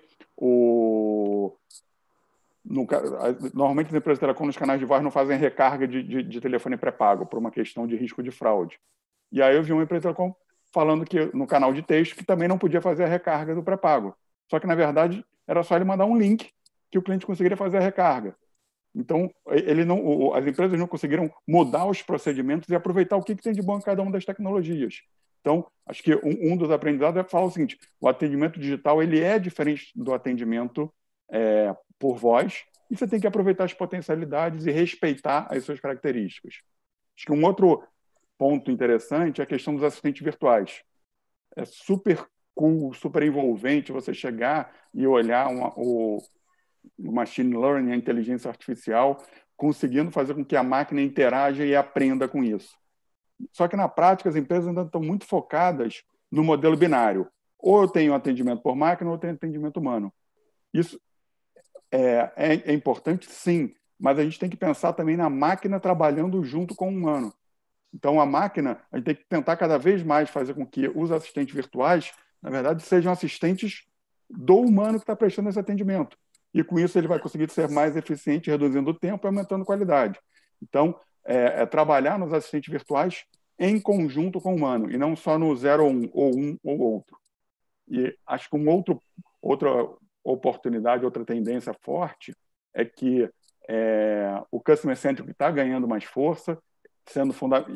normalmente as empresas de telecom nos canais de voz não fazem recarga de telefone pré-pago por uma questão de risco de fraude. E aí eu vi uma empresa de telecom falando que no canal de texto que também não podia fazer a recarga do pré-pago. Só que, na verdade, era só ele mandar um link que o cliente conseguiria fazer a recarga. Então, as empresas não conseguiram mudar os procedimentos e aproveitar o que tem de bom em cada uma das tecnologias. Então, acho que um dos aprendizados é falar o seguinte: o atendimento digital ele é diferente do atendimento por voz, e você tem que aproveitar as potencialidades e respeitar as suas características. Acho que um outro ponto interessante é a questão dos assistentes virtuais. É super cool, super envolvente você chegar e olhar o machine learning, a inteligência artificial, conseguindo fazer com que a máquina interaja e aprenda com isso. Só que, na prática, as empresas ainda estão muito focadas no modelo binário. Ou eu tenho atendimento por máquina ou eu tenho atendimento humano. Isso é importante, sim, mas a gente tem que pensar também na máquina trabalhando junto com o humano. Então, a máquina, a gente tem que tentar cada vez mais fazer com que os assistentes virtuais, na verdade, sejam assistentes do humano que está prestando esse atendimento. E, com isso, ele vai conseguir ser mais eficiente, reduzindo o tempo e aumentando a qualidade. Então, trabalhar nos assistentes virtuais em conjunto com o humano, e não só no 0 ou 1, ou um ou outro. E acho que outra oportunidade, outra tendência forte é que o Customer Centric está ganhando mais força,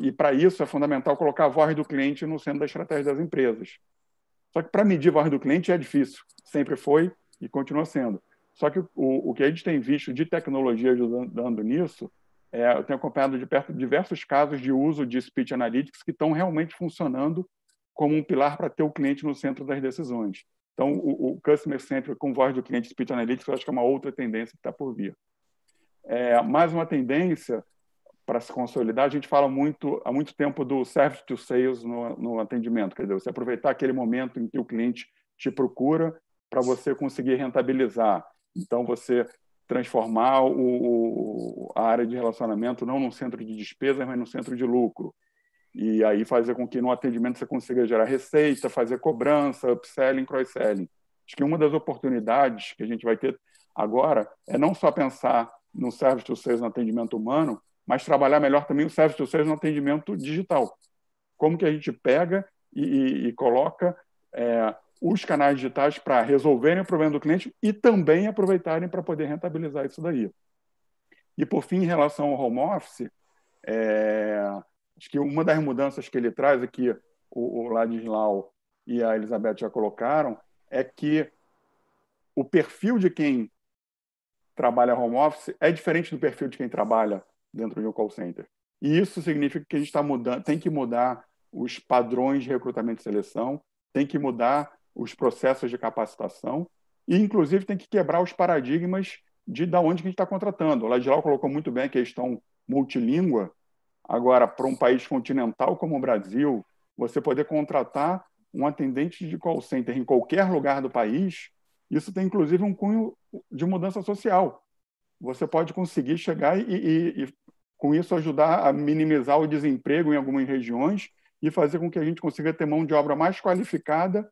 e para isso é fundamental colocar a voz do cliente no centro da estratégia das empresas. Só que para medir a voz do cliente é difícil, sempre foi e continua sendo. Só que o que a gente tem visto de tecnologia ajudando nisso, eu tenho acompanhado de perto diversos casos de uso de Speech Analytics que estão realmente funcionando como um pilar para ter o cliente no centro das decisões. Então, o Customer Centric com voz do cliente, Speech Analytics, eu acho que é uma outra tendência que está por vir. Mais uma tendência para se consolidar, a gente fala há muito tempo do Service to Sales no atendimento, quer dizer, você aproveitar aquele momento em que o cliente te procura para você conseguir rentabilizar. Então, você transformar a área de relacionamento não num centro de despesas, mas num centro de lucro. E aí fazer com que no atendimento você consiga gerar receita, fazer cobrança, upselling, cross-selling. Acho que uma das oportunidades que a gente vai ter agora é não só pensar no Service to Sales no atendimento humano, mas trabalhar melhor também o Service to Sales no atendimento digital. Como que a gente pega e coloca os canais digitais para resolverem o problema do cliente e também aproveitarem para poder rentabilizar isso daí. E, por fim, em relação ao home office, acho que uma das mudanças que ele traz aqui, o Ladislau e a Elizabeth já colocaram, é que o perfil de quem trabalha home office é diferente do perfil de quem trabalha dentro de um call center. E isso significa que a gente tem que mudar os padrões de recrutamento e seleção, tem que mudar os processos de capacitação e, inclusive, tem que quebrar os paradigmas de onde que a gente está contratando. O Ladislau colocou muito bem a questão multilíngua. Agora, para um país continental como o Brasil, você poder contratar um atendente de call center em qualquer lugar do país, isso tem, inclusive, um cunho de mudança social. Você pode conseguir chegar e com isso, ajudar a minimizar o desemprego em algumas regiões e fazer com que a gente consiga ter mão de obra mais qualificada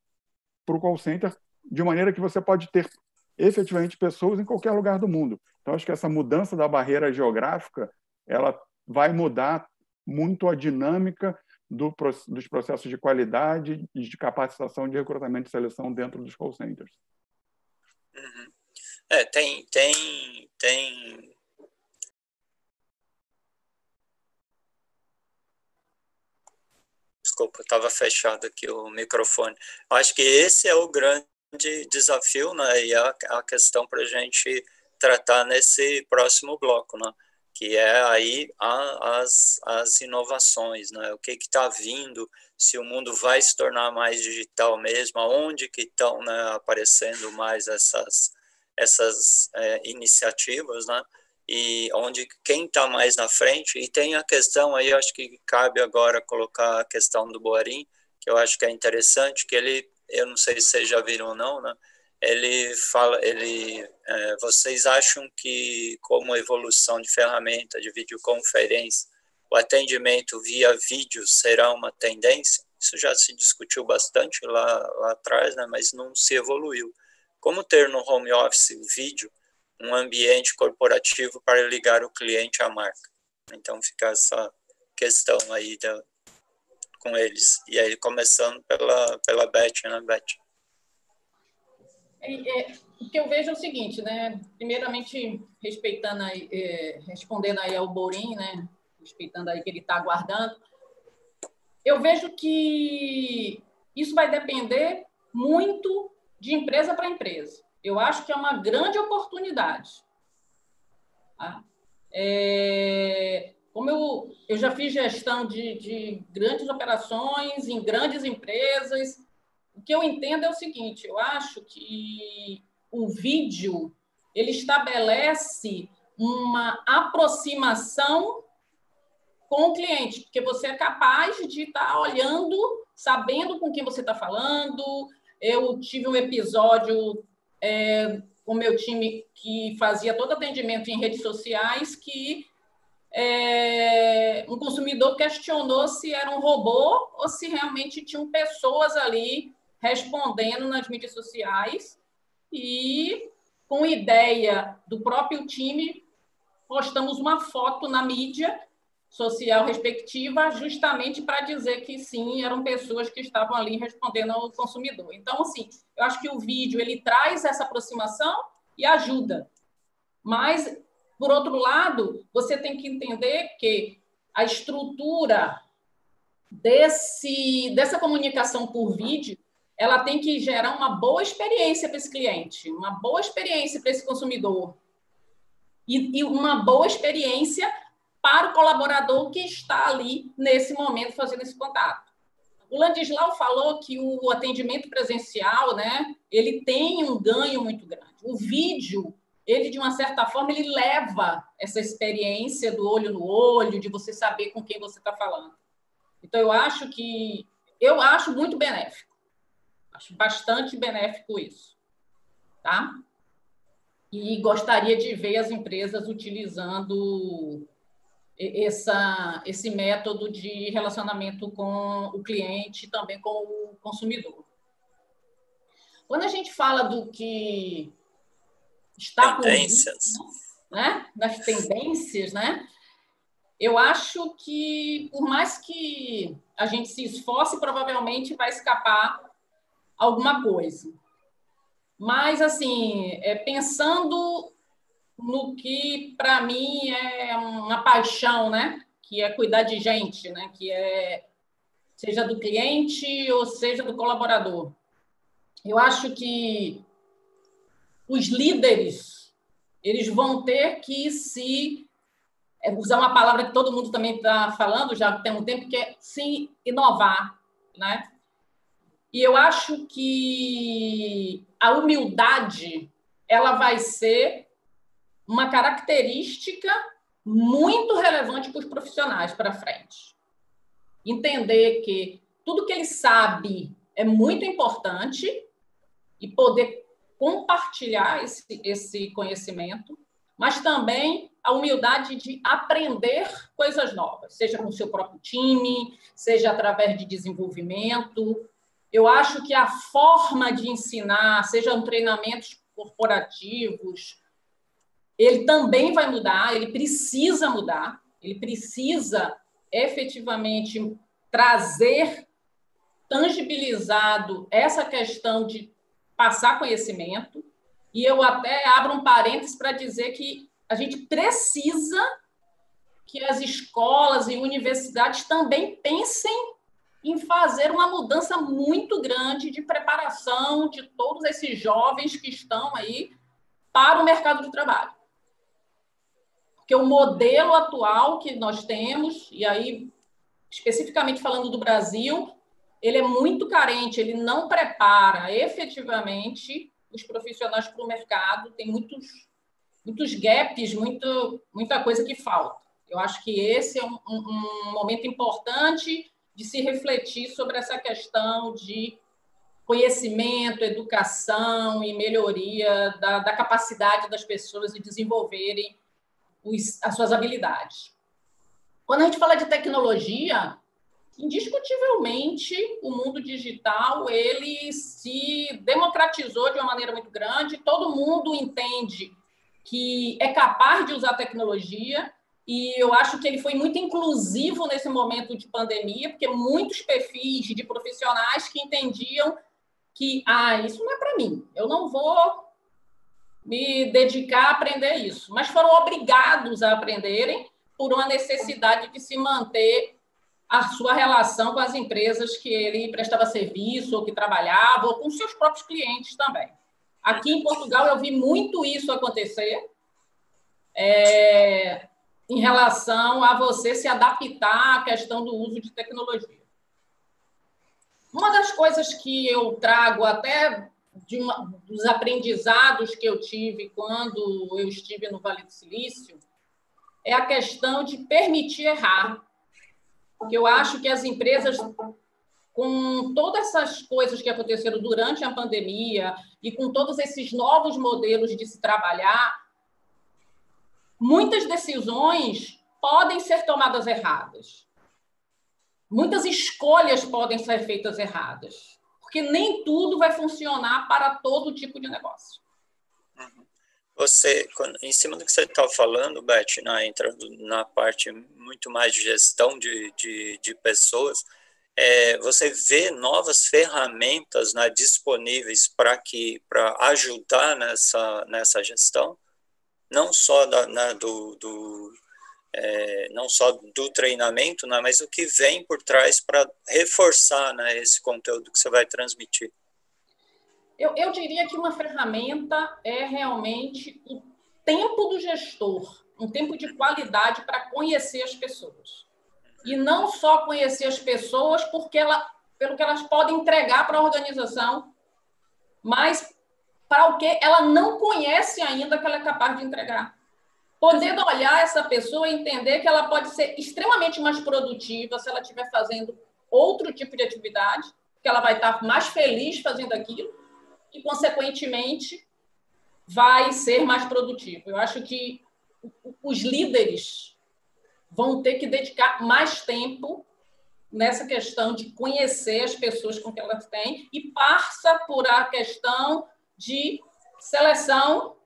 para o call center, de maneira que você pode ter efetivamente pessoas em qualquer lugar do mundo. Então, acho que essa mudança da barreira geográfica ela vai mudar muito a dinâmica dos processos de qualidade e de capacitação de recrutamento e seleção dentro dos call centers. Uhum. Tem Desculpa, estava fechado aqui o microfone. Acho que esse é o grande desafio, né? E a questão para a gente tratar nesse próximo bloco, né? Que é aí as inovações, né? O que está vindo, se o mundo vai se tornar mais digital mesmo, aonde que estão, né, aparecendo mais essas iniciativas, né? E onde quem está mais na frente, e tem a questão aí, acho que cabe agora colocar a questão do Boarim, que eu acho que é interessante, que ele, eu não sei se vocês já viram ou não, né? ele fala, vocês acham que, como evolução de ferramenta de videoconferência, o atendimento via vídeo será uma tendência? Isso já se discutiu bastante lá atrás, né, mas não se evoluiu. Como ter no home office vídeo um ambiente corporativo para ligar o cliente à marca? Então fica essa questão aí com eles. E aí, começando pela Beth, né, Beth? O que eu vejo é o seguinte, né? Primeiramente, respondendo aí ao Borim, né? Respeitando aí que ele está aguardando, eu vejo que isso vai depender muito de empresa para empresa. Eu acho que é uma grande oportunidade. Tá? Como eu já fiz gestão de grandes operações em grandes empresas, o que eu entendo é o seguinte, eu acho que o vídeo ele estabelece uma aproximação com o cliente, porque você é capaz de estar olhando, sabendo com quem você está falando. Eu tive um episódio com o meu time que fazia todo atendimento em redes sociais, que um consumidor questionou se era um robô ou se realmente tinham pessoas ali respondendo nas mídias sociais, e com ideia do próprio time, postamos uma foto na mídia social respectiva, justamente para dizer que sim, eram pessoas que estavam ali respondendo ao consumidor. Então, assim, eu acho que o vídeo ele traz essa aproximação e ajuda. Mas, por outro lado, você tem que entender que a estrutura dessa comunicação por vídeo, ela tem que gerar uma boa experiência para esse cliente, uma boa experiência para esse consumidor e uma boa experiência para o colaborador que está ali nesse momento fazendo esse contato. O Landislau falou que o atendimento presencial, né, ele tem um ganho muito grande. O vídeo, ele, de uma certa forma, ele leva essa experiência do olho no olho, de você saber com quem você está falando. Então, eu acho muito benéfico. Acho bastante benéfico isso. Tá? E gostaria de ver as empresas utilizando esse método de relacionamento com o cliente e também com o consumidor. Quando a gente fala do que está por vir, né? Das tendências, né? Eu acho que, por mais que a gente se esforce, provavelmente vai escapar alguma coisa. Mas, assim, pensando no que, para mim, é uma paixão, né? Que é cuidar de gente, né? Que seja do cliente ou seja do colaborador. Eu acho que os líderes, eles vão ter que usar uma palavra que todo mundo também está falando, já tem um tempo, que é se inovar, né? E eu acho que a humildade, ela vai ser uma característica muito relevante para os profissionais para frente. Entender que tudo que ele sabe é muito importante e poder compartilhar esse conhecimento, mas também a humildade de aprender coisas novas, seja com o seu próprio time, seja através de desenvolvimento. Eu acho que a forma de ensinar, sejam treinamentos corporativos, ele também vai mudar, ele precisa mudar, ele precisa efetivamente trazer tangibilizado essa questão de passar conhecimento. E eu até abro um parênteses para dizer que a gente precisa que as escolas e universidades também pensem em fazer uma mudança muito grande de preparação de todos esses jovens que estão aí para o mercado de trabalho. Porque o modelo atual que nós temos, e aí especificamente falando do Brasil, ele é muito carente, ele não prepara efetivamente os profissionais para o mercado, tem muitos gaps, muita coisa que falta. Eu acho que esse é um momento importante de se refletir sobre essa questão de conhecimento, educação e melhoria da capacidade das pessoas de desenvolverem as suas habilidades. Quando a gente fala de tecnologia, indiscutivelmente, o mundo digital ele se democratizou de uma maneira muito grande, todo mundo entende que é capaz de usar tecnologia, e eu acho que ele foi muito inclusivo nesse momento de pandemia, porque muitos perfis de profissionais que entendiam que isso não é para mim, eu não vou me dedicar a aprender isso, mas foram obrigados a aprenderem por uma necessidade de se manter a sua relação com as empresas que ele prestava serviço ou que trabalhava, ou com seus próprios clientes também. Aqui em Portugal eu vi muito isso acontecer, em relação a você se adaptar à questão do uso de tecnologia. Uma das coisas que eu trago até dos aprendizados que eu tive quando eu estive no Vale do Silício é a questão de permitir errar. Porque eu acho que as empresas, com todas essas coisas que aconteceram durante a pandemia e com todos esses novos modelos de se trabalhar, muitas decisões podem ser tomadas erradas. Muitas escolhas podem ser feitas erradas, porque nem tudo vai funcionar para todo tipo de negócio. Você, em cima do que você está falando, Beth, entrando na parte muito mais de gestão de pessoas, você vê novas ferramentas disponíveis para ajudar nessa gestão, não só não só do treinamento, mas o que vem por trás para reforçar esse conteúdo que você vai transmitir. Eu diria que uma ferramenta é realmente o tempo do gestor, um tempo de qualidade para conhecer as pessoas. E não só conhecer as pessoas pelo que elas podem entregar para a organização, mas para o que ela não conhece ainda que ela é capaz de entregar. Podendo olhar essa pessoa e entender que ela pode ser extremamente mais produtiva se ela estiver fazendo outro tipo de atividade, que ela vai estar mais feliz fazendo aquilo, e, consequentemente, vai ser mais produtivo. Eu acho que os líderes vão ter que dedicar mais tempo nessa questão de conhecer as pessoas com que elas têm e passa por a questão de seleção.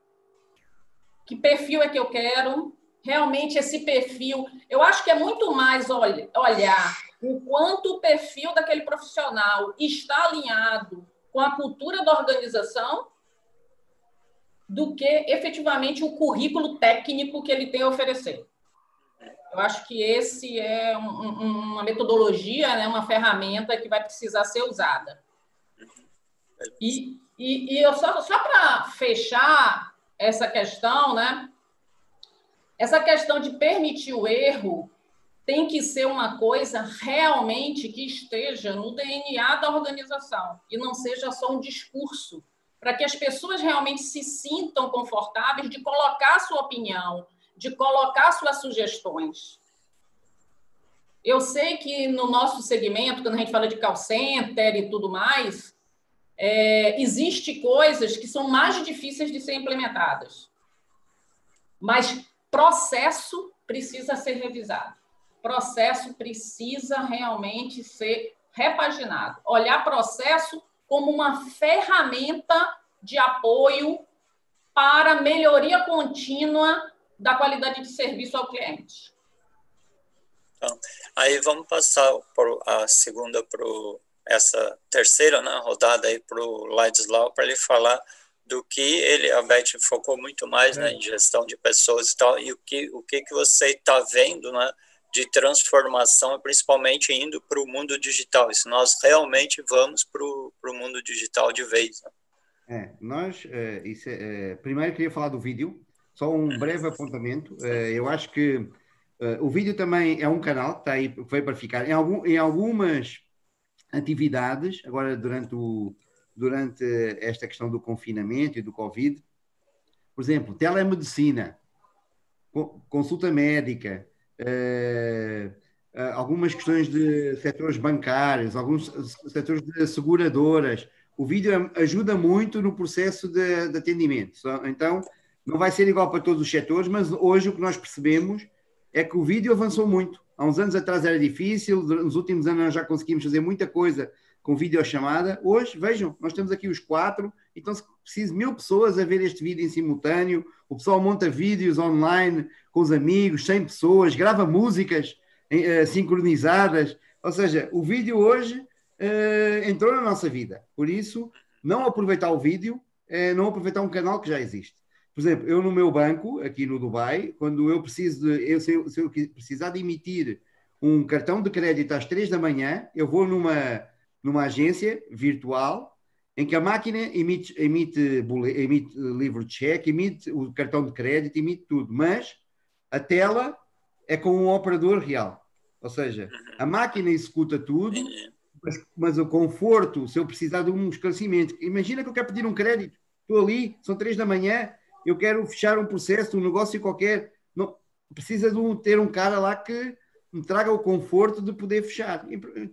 Que perfil é que eu quero? Realmente esse perfil... Eu acho que é muito mais olhar o quanto o perfil daquele profissional está alinhado com a cultura da organização do que, efetivamente, o currículo técnico que ele tem a oferecer. Eu acho que esse é uma metodologia, uma ferramenta que vai precisar ser usada. E eu só para fechar essa questão, essa questão de permitir o erro tem que ser uma coisa realmente que esteja no DNA da organização e não seja só um discurso, para que as pessoas realmente se sintam confortáveis de colocar sua opinião, de colocar suas sugestões. Eu sei que no nosso segmento, quando a gente fala de call center e tudo mais, existe coisas que são mais difíceis de ser implementadas. Mas processo precisa ser revisado. Processo precisa realmente ser repaginado. Olhar processo como uma ferramenta de apoio para melhoria contínua da qualidade de serviço ao cliente. Então, aí vamos passar essa terceira rodada aí para o Ladislau, para ele falar do que a Beth focou muito mais em gestão de pessoas e tal, e o que você está vendo, de transformação, principalmente indo para o mundo digital, e se nós realmente vamos para o mundo digital de vez. Primeiro queria falar do vídeo, só um breve apontamento. Eu acho que o vídeo também é um canal que está aí, que veio para ficar. Em algumas atividades, agora durante esta questão do confinamento e do Covid, por exemplo, telemedicina, consulta médica, algumas questões de setores bancários, alguns setores de seguradoras, o vídeo ajuda muito no processo de atendimento. Então, não vai ser igual para todos os setores, mas hoje o que nós percebemos é que o vídeo avançou muito. Há uns anos atrás era difícil, nos últimos anos nós já conseguimos fazer muita coisa com videochamada. Hoje, vejam, nós temos aqui os 4, então se preciso 1000 pessoas a ver este vídeo em simultâneo, o pessoal monta vídeos online com os amigos, 100 pessoas, grava músicas sincronizadas, ou seja, o vídeo hoje entrou na nossa vida. Por isso, não aproveitar o vídeo é não aproveitar um canal que já existe. Por exemplo, eu no meu banco, aqui no Dubai, quando eu preciso se eu precisar de emitir um cartão de crédito às 3 da manhã, eu vou numa agência virtual em que a máquina emite livro de cheque, emite o cartão de crédito, emite tudo, mas a tela é com um operador real. Ou seja, a máquina executa tudo, mas o conforto, se eu precisar de um esclarecimento, imagina que eu quero pedir um crédito, estou ali, são 3 da manhã, eu quero fechar um processo, um negócio qualquer, não, precisa ter um cara lá que me traga o conforto de poder fechar.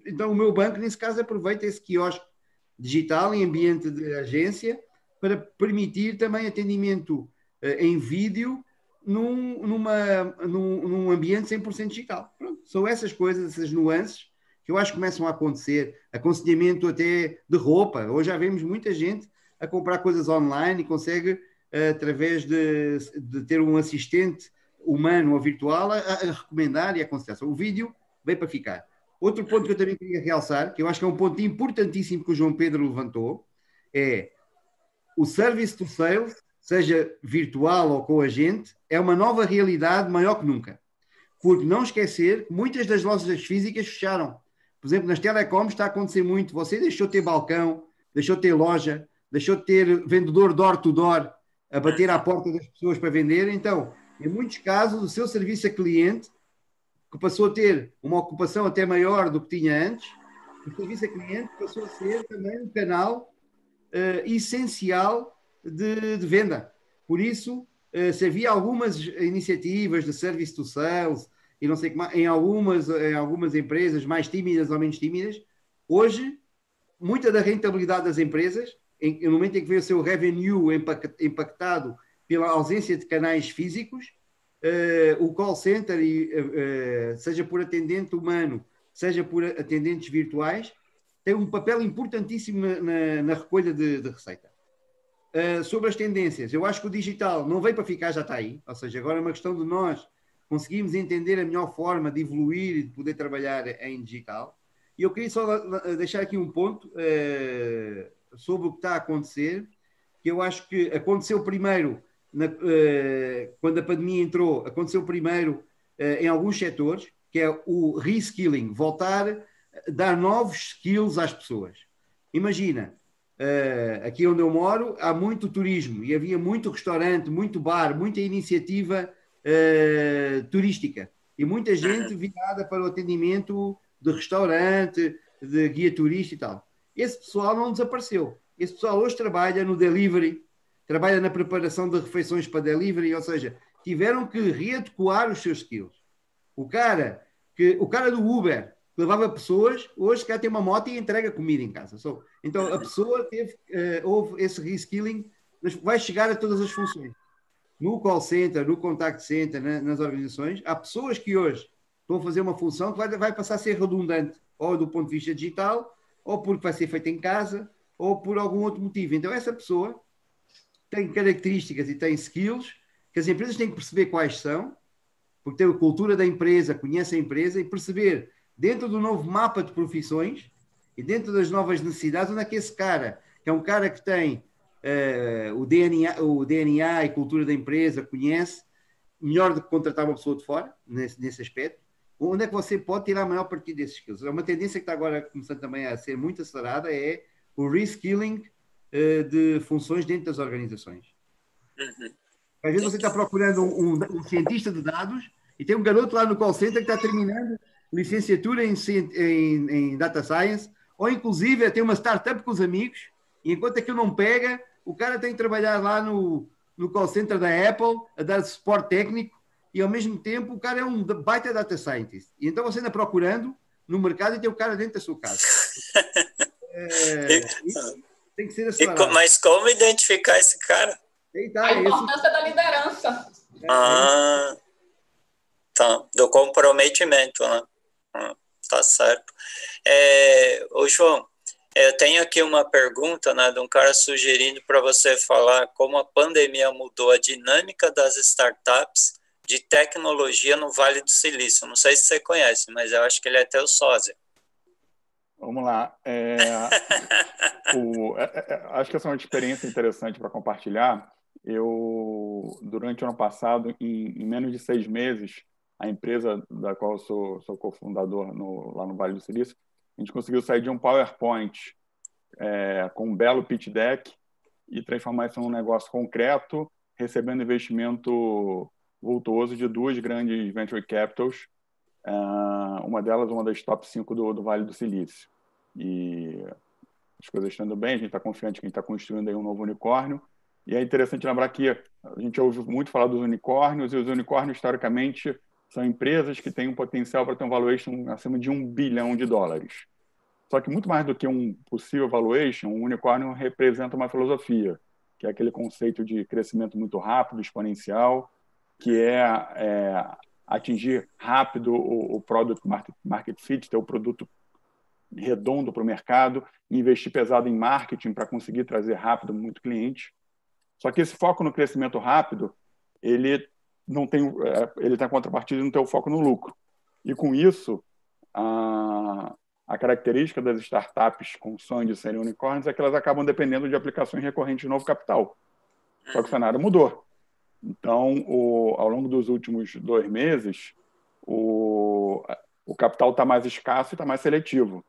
Então o meu banco, nesse caso, aproveita esse quiosque digital em ambiente de agência para permitir também atendimento em vídeo num ambiente 100% digital. Pronto, são essas coisas, essas nuances que eu acho que começam a acontecer. Aconselhamento até de roupa. Hoje já vemos muita gente a comprar coisas online e consegue, através de ter um assistente humano ou virtual, a recomendar e a aconselhar. O vídeo veio para ficar. Outro ponto que eu também queria realçar, que eu acho que é um ponto importantíssimo que o João Pedro levantou, é o service to sales, seja virtual ou com a gente, é uma nova realidade maior que nunca. Porque não esquecer que muitas das lojas físicas fecharam. Por exemplo, nas telecoms está a acontecer muito. Você deixou de ter balcão, deixou de ter loja, deixou de ter vendedor door-to-door a bater à porta das pessoas para vender. Então, em muitos casos, o seu serviço a cliente, que passou a ter uma ocupação até maior do que tinha antes, o serviço a cliente passou a ser também um canal essencial de venda. Por isso, se havia algumas iniciativas de service to sales e não sei como, em algumas empresas mais tímidas ou menos tímidas, hoje, muita da rentabilidade das empresas, no momento em que vê o seu revenue impactado pela ausência de canais físicos, o call center, seja por atendente humano, seja por atendentes virtuais, tem um papel importantíssimo na recolha de receita. Sobre as tendências, eu acho que o digital não veio para ficar, já está aí. Ou seja, agora é uma questão de nós conseguirmos entender a melhor forma de evoluir e de poder trabalhar em digital. E eu queria só deixar aqui um ponto sobre o que está a acontecer, que eu acho que aconteceu primeiro, quando a pandemia entrou, aconteceu primeiro em alguns setores, que é o reskilling, voltar a dar novos skills às pessoas. Imagina, aqui onde eu moro há muito turismo e havia muito restaurante, muito bar, muita iniciativa turística e muita gente virada para o atendimento de restaurante, de guia turístico e tal. Esse pessoal não desapareceu. Esse pessoal hoje trabalha no delivery, trabalha na preparação de refeições para delivery, ou seja, tiveram que readequar os seus skills. O cara do Uber que levava pessoas, hoje cá tem uma moto e entrega comida em casa. Então a pessoa houve esse reskilling, mas vai chegar a todas as funções. No call center, no contact center, nas organizações, há pessoas que hoje estão a fazer uma função que vai passar a ser redundante, ou do ponto de vista digital, ou porque vai ser feita em casa, ou por algum outro motivo. Então essa pessoa tem características e tem skills que as empresas têm que perceber quais são, porque tem a cultura da empresa, conhece a empresa, e perceber dentro do novo mapa de profissões e dentro das novas necessidades, onde é que esse cara, que é um cara que tem o DNA e cultura da empresa, conhece, melhor do que contratar uma pessoa de fora, nesse aspecto, onde é que você pode tirar a maior partido desses skills. É uma tendência que está agora começando também a ser muito acelerada, é o reskilling de funções dentro das organizações. Às vezes você está procurando um cientista de dados e tem um garoto lá no call center que está terminando licenciatura em Data Science, ou inclusive tem uma startup com os amigos, e enquanto aquilo não pega, o cara tem que trabalhar lá no call center da Apple, a dar suporte técnico, e ao mesmo tempo o cara é um baita Data Scientist. E então você anda procurando no mercado e tem o cara dentro da sua casa. Tem que ser acelerado. Mas como identificar esse cara? A importância da liderança. Ah, tá. Do comprometimento, né? Tá certo. Ô, João, eu tenho aqui uma pergunta, né, de um cara sugerindo para você falar como a pandemia mudou a dinâmica das startups de tecnologia no Vale do Silício. Não sei se você conhece, mas eu acho que ele é teu sósia. Vamos lá. Acho que essa é uma experiência interessante para compartilhar. Durante o ano passado, em menos de 6 meses, a empresa da qual eu sou cofundador lá no Vale do Silício, a gente conseguiu sair de um PowerPoint com um belo pitch deck e transformar isso num negócio concreto, recebendo investimento vultuoso de 2 grandes venture capitals, uma delas uma das top 5 do Vale do Silício. E as coisas estão indo bem, a gente está confiante que a gente está construindo aí um novo unicórnio. E é interessante lembrar que a gente ouve muito falar dos unicórnios, e os unicórnios, historicamente, são empresas que têm um potencial para ter um valuation acima de $1 bilhão. Só que muito mais do que um possível valuation, um unicórnio representa uma filosofia, que é aquele conceito de crescimento muito rápido, exponencial, que é atingir rápido o product market fit, ter o produto redondo para o mercado, investir pesado em marketing para conseguir trazer rápido muito cliente. Só que esse foco no crescimento rápido, ele não tem, ele tem a contrapartida de não ter o foco no lucro. E com isso, a característica das startups com sonho de serem unicórnios é que elas acabam dependendo de aplicações recorrentes de novo capital. Só que o cenário mudou. Então, ao longo dos últimos 2 meses, o capital está mais escasso e está mais seletivo.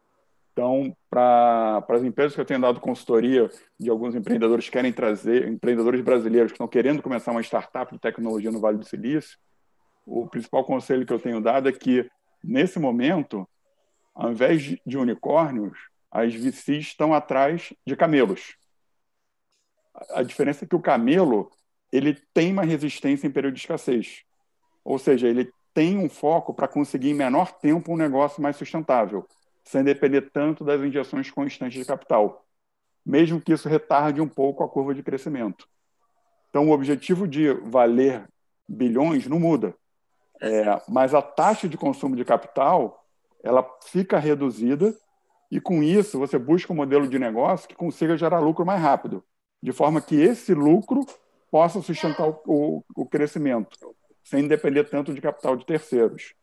Então, para as empresas que eu tenho dado consultoria de alguns empreendedores que querem trazer, empreendedores brasileiros que estão querendo começar uma startup de tecnologia no Vale do Silício, o principal conselho que eu tenho dado é que, nesse momento, ao invés de unicórnios, as VCs estão atrás de camelos. A diferença é que o camelo ele tem uma resistência em período de escassez. Ou seja, ele tem um foco para conseguir em menor tempo um negócio mais sustentável, sem depender tanto das injeções constantes de capital, mesmo que isso retarde um pouco a curva de crescimento. Então, o objetivo de valer bilhões não muda, mas a taxa de consumo de capital ela fica reduzida e, com isso, você busca um modelo de negócio que consiga gerar lucro mais rápido, de forma que esse lucro possa sustentar o crescimento, sem depender tanto de capital de terceiros.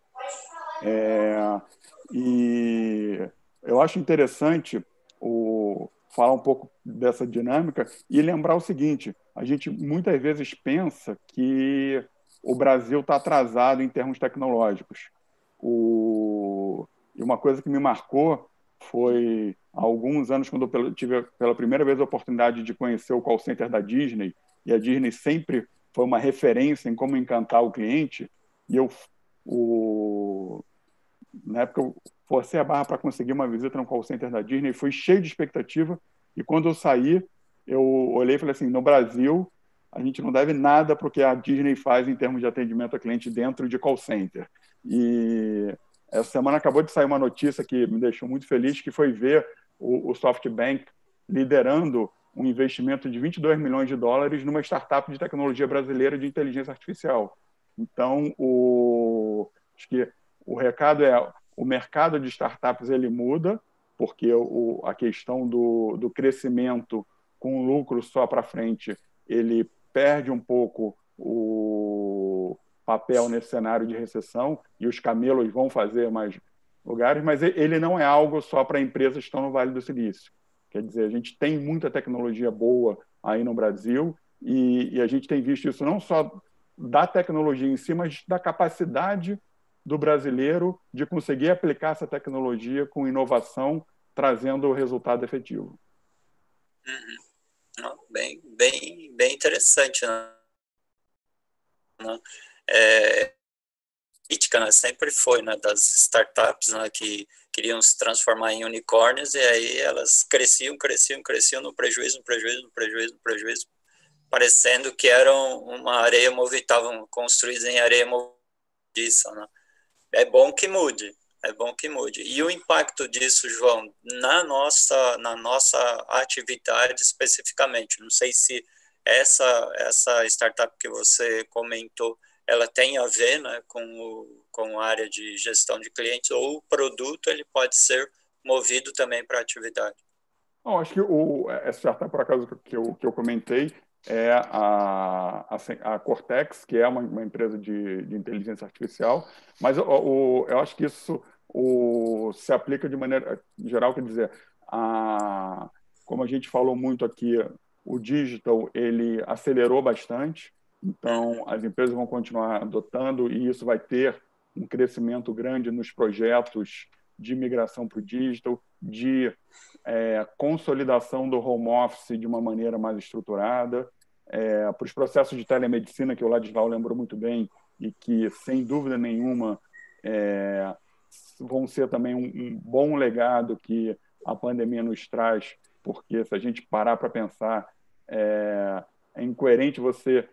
E eu acho interessante falar um pouco dessa dinâmica e lembrar o seguinte: a gente muitas vezes pensa que o Brasil está atrasado em termos tecnológicos. E uma coisa que me marcou foi, há alguns anos, quando eu tive pela primeira vez a oportunidade de conhecer o call center da Disney, e a Disney sempre foi uma referência em como encantar o cliente, e na época eu forcei a barra para conseguir uma visita no call center da Disney, fui cheio de expectativa, e quando eu saí, eu olhei e falei assim: no Brasil, a gente não deve nada para o que a Disney faz em termos de atendimento a cliente dentro de call center. E essa semana acabou de sair uma notícia que me deixou muito feliz, que foi ver o SoftBank liderando um investimento de $22 milhões numa startup de tecnologia brasileira de inteligência artificial. Então, acho que o recado é: o mercado de startups ele muda, porque a questão do crescimento com lucro só para frente, ele perde um pouco o papel nesse cenário de recessão, e os camelos vão fazer mais lugares, mas ele não é algo só para empresas que estão no Vale do Silício. Quer dizer, a gente tem muita tecnologia boa aí no Brasil, e a gente tem visto isso não só da tecnologia em si, mas da capacidade do brasileiro de conseguir aplicar essa tecnologia com inovação, trazendo o resultado efetivo. Bem interessante, né? Crítica, né? Sempre foi, né, das startups, né, que queriam se transformar em unicórnios, e aí elas cresciam no prejuízo, parecendo que eram uma areia estavam construídas em areia movediça, né? É bom que mude, É bom que mude. E o impacto disso, João, na nossa atividade especificamente? Não sei se essa startup que você comentou, ela tem a ver, né, com a área de gestão de clientes, ou o produto ele pode ser movido também para a atividade. Não, acho que essa startup, por acaso, que eu comentei, é a Cortex, que é uma empresa de inteligência artificial, mas eu acho que isso se aplica de maneira geral, quer dizer, como a gente falou muito aqui, o digital ele acelerou bastante, então as empresas vão continuar adotando e isso vai ter um crescimento grande nos projetos de migração para o digital, de consolidação do home office de uma maneira mais estruturada, para os processos de telemedicina, que o Ladislau lembrou muito bem, e que, sem dúvida nenhuma, vão ser também um bom legado que a pandemia nos traz, porque se a gente parar para pensar, é incoerente você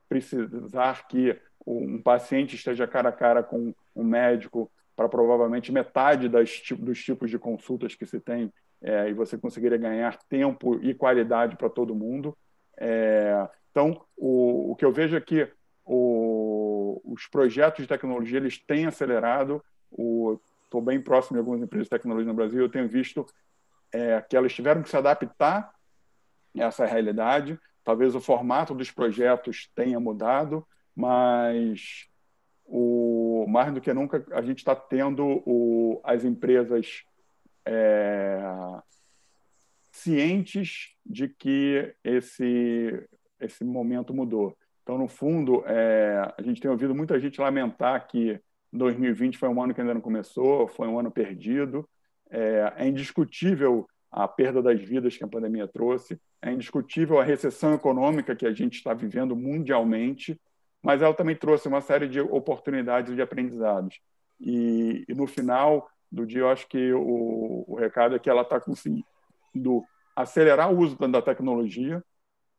precisar que um paciente esteja cara a cara com um médico para provavelmente metade dos tipos de consultas que se tem, e você conseguiria ganhar tempo e qualidade para todo mundo. Então, o que eu vejo é que os projetos de tecnologia eles têm acelerado. Estou bem próximo de algumas empresas de tecnologia no Brasil, eu tenho visto que elas tiveram que se adaptar a essa realidade. Talvez o formato dos projetos tenha mudado, mas mais do que nunca a gente está tendo as empresas cientes de que esse momento mudou. Então, no fundo, a gente tem ouvido muita gente lamentar que 2020 foi um ano que ainda não começou, foi um ano perdido. É indiscutível a perda das vidas que a pandemia trouxe, é indiscutível a recessão econômica que a gente está vivendo mundialmente, mas ela também trouxe uma série de oportunidades e de aprendizados. E no final do dia, eu acho que o recado é que ela está conseguindo acelerar o uso da tecnologia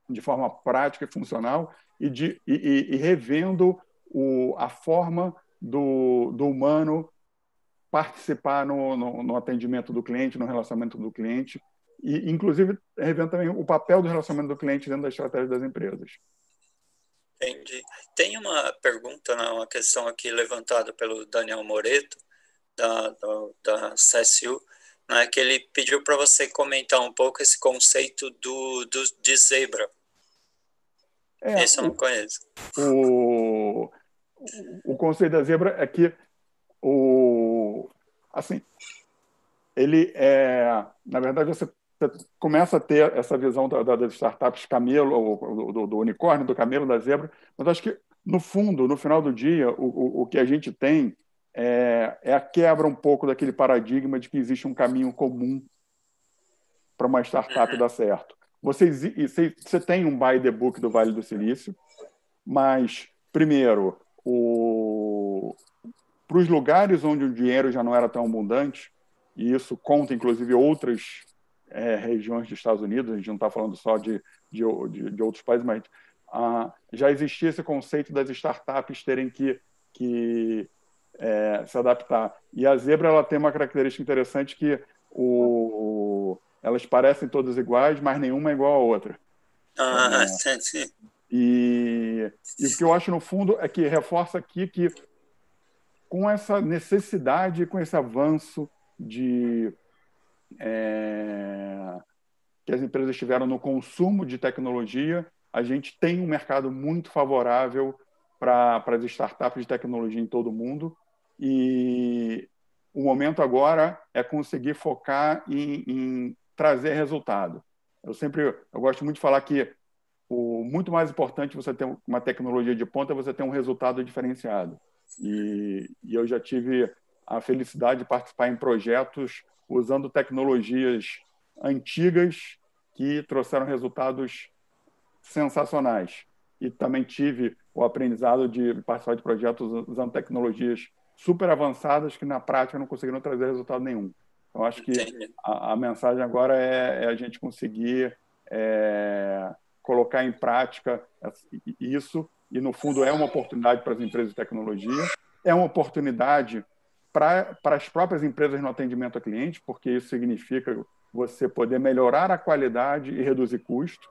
de forma prática e funcional e revendo a forma do humano participar no atendimento do cliente, no relacionamento do cliente, e, inclusive, revendo também o papel do relacionamento do cliente dentro da estratégia das empresas. Entendi. Tem uma pergunta, uma questão aqui levantada pelo Daniel Moreto, da CSU, né, que ele pediu para você comentar um pouco esse conceito de zebra. Esse eu não conheço. O conceito da zebra é que assim, ele na verdade, você começa a ter essa visão das startups camelo, do unicórnio, do camelo, da zebra, mas acho que, no fundo, no final do dia, o que a gente tem é a quebra um pouco daquele paradigma de que existe um caminho comum para uma startup dar certo. Você tem um by the book do Vale do Silício, mas, primeiro, para os lugares onde o dinheiro já não era tão abundante, e isso conta, inclusive, outras regiões dos Estados Unidos, a gente não está falando só de outros países, mas já existia esse conceito das startups terem que se adaptar. E a zebra ela tem uma característica interessante que elas parecem todas iguais, mas nenhuma é igual à outra. Sim. E o que eu acho, no fundo, é que reforça aqui que, com essa necessidade, com esse avanço que as empresas tiveram no consumo de tecnologia, a gente tem um mercado muito favorável para as startups de tecnologia em todo o mundo. E o momento agora é conseguir focar em trazer resultado. Eu gosto muito de falar que muito mais importante você ter uma tecnologia de ponta é você ter um resultado diferenciado. E eu já tive a felicidade de participar em projetos usando tecnologias antigas que trouxeram resultados sensacionais. E também tive o aprendizado de participar de projetos usando tecnologias super avançadas que, na prática, não conseguiram trazer resultado nenhum. Então, acho que a mensagem agora é a gente conseguir colocar em prática isso, e, no fundo, é uma oportunidade para as empresas de tecnologia, é uma oportunidade para as próprias empresas no atendimento a cliente, porque isso significa você poder melhorar a qualidade e reduzir custo,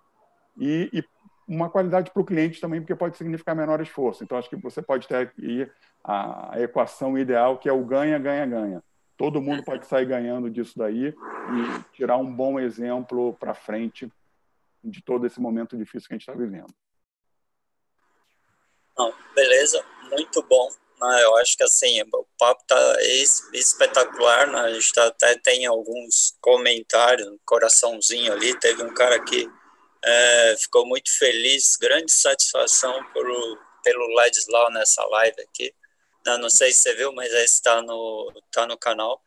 e uma qualidade para o cliente também, porque pode significar menor esforço. Então, acho que você pode ter aqui a equação ideal, que é o ganha, ganha, ganha. Todo mundo pode sair ganhando disso daí e tirar um bom exemplo para frente de todo esse momento difícil que a gente está vivendo. Não, beleza, muito bom. Eu acho que assim, o papo está espetacular, né? A gente até tem alguns comentários, um coraçãozinho ali. Teve um cara que ficou muito feliz, grande satisfação pelo Ladislau nessa live aqui. Não sei se você viu, mas está no canal.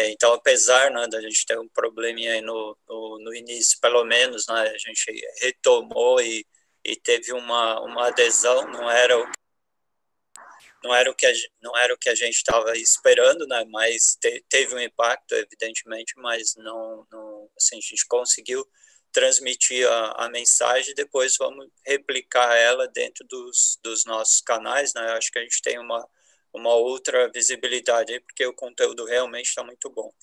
Então, apesar, né, da gente ter um probleminha aí no início, pelo menos, né, a gente retomou e teve uma adesão. Não era o que a gente estava esperando, né, mas teve um impacto, evidentemente, mas não assim, a gente conseguiu transmitir a mensagem. Depois vamos replicar ela dentro dos nossos canais, né? Acho que a gente tem uma outra visibilidade aí, porque o conteúdo realmente está muito bom.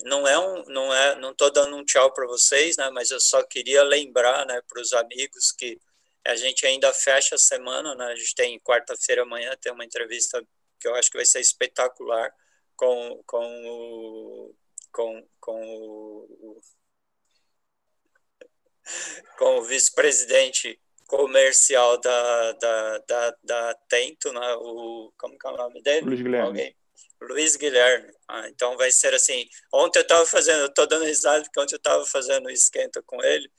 Não estou dando um tchau para vocês, né? Mas eu só queria lembrar, né, para os amigos que a gente ainda fecha a semana, né? A gente tem quarta-feira amanhã, tem uma entrevista que eu acho que vai ser espetacular com o vice-presidente comercial da Tento, né? Como que é o nome dele? Luiz Guilherme. Alguém? Luiz Guilherme. Então vai ser assim, ontem eu estou dando risada porque ontem eu estava fazendo esquenta com ele,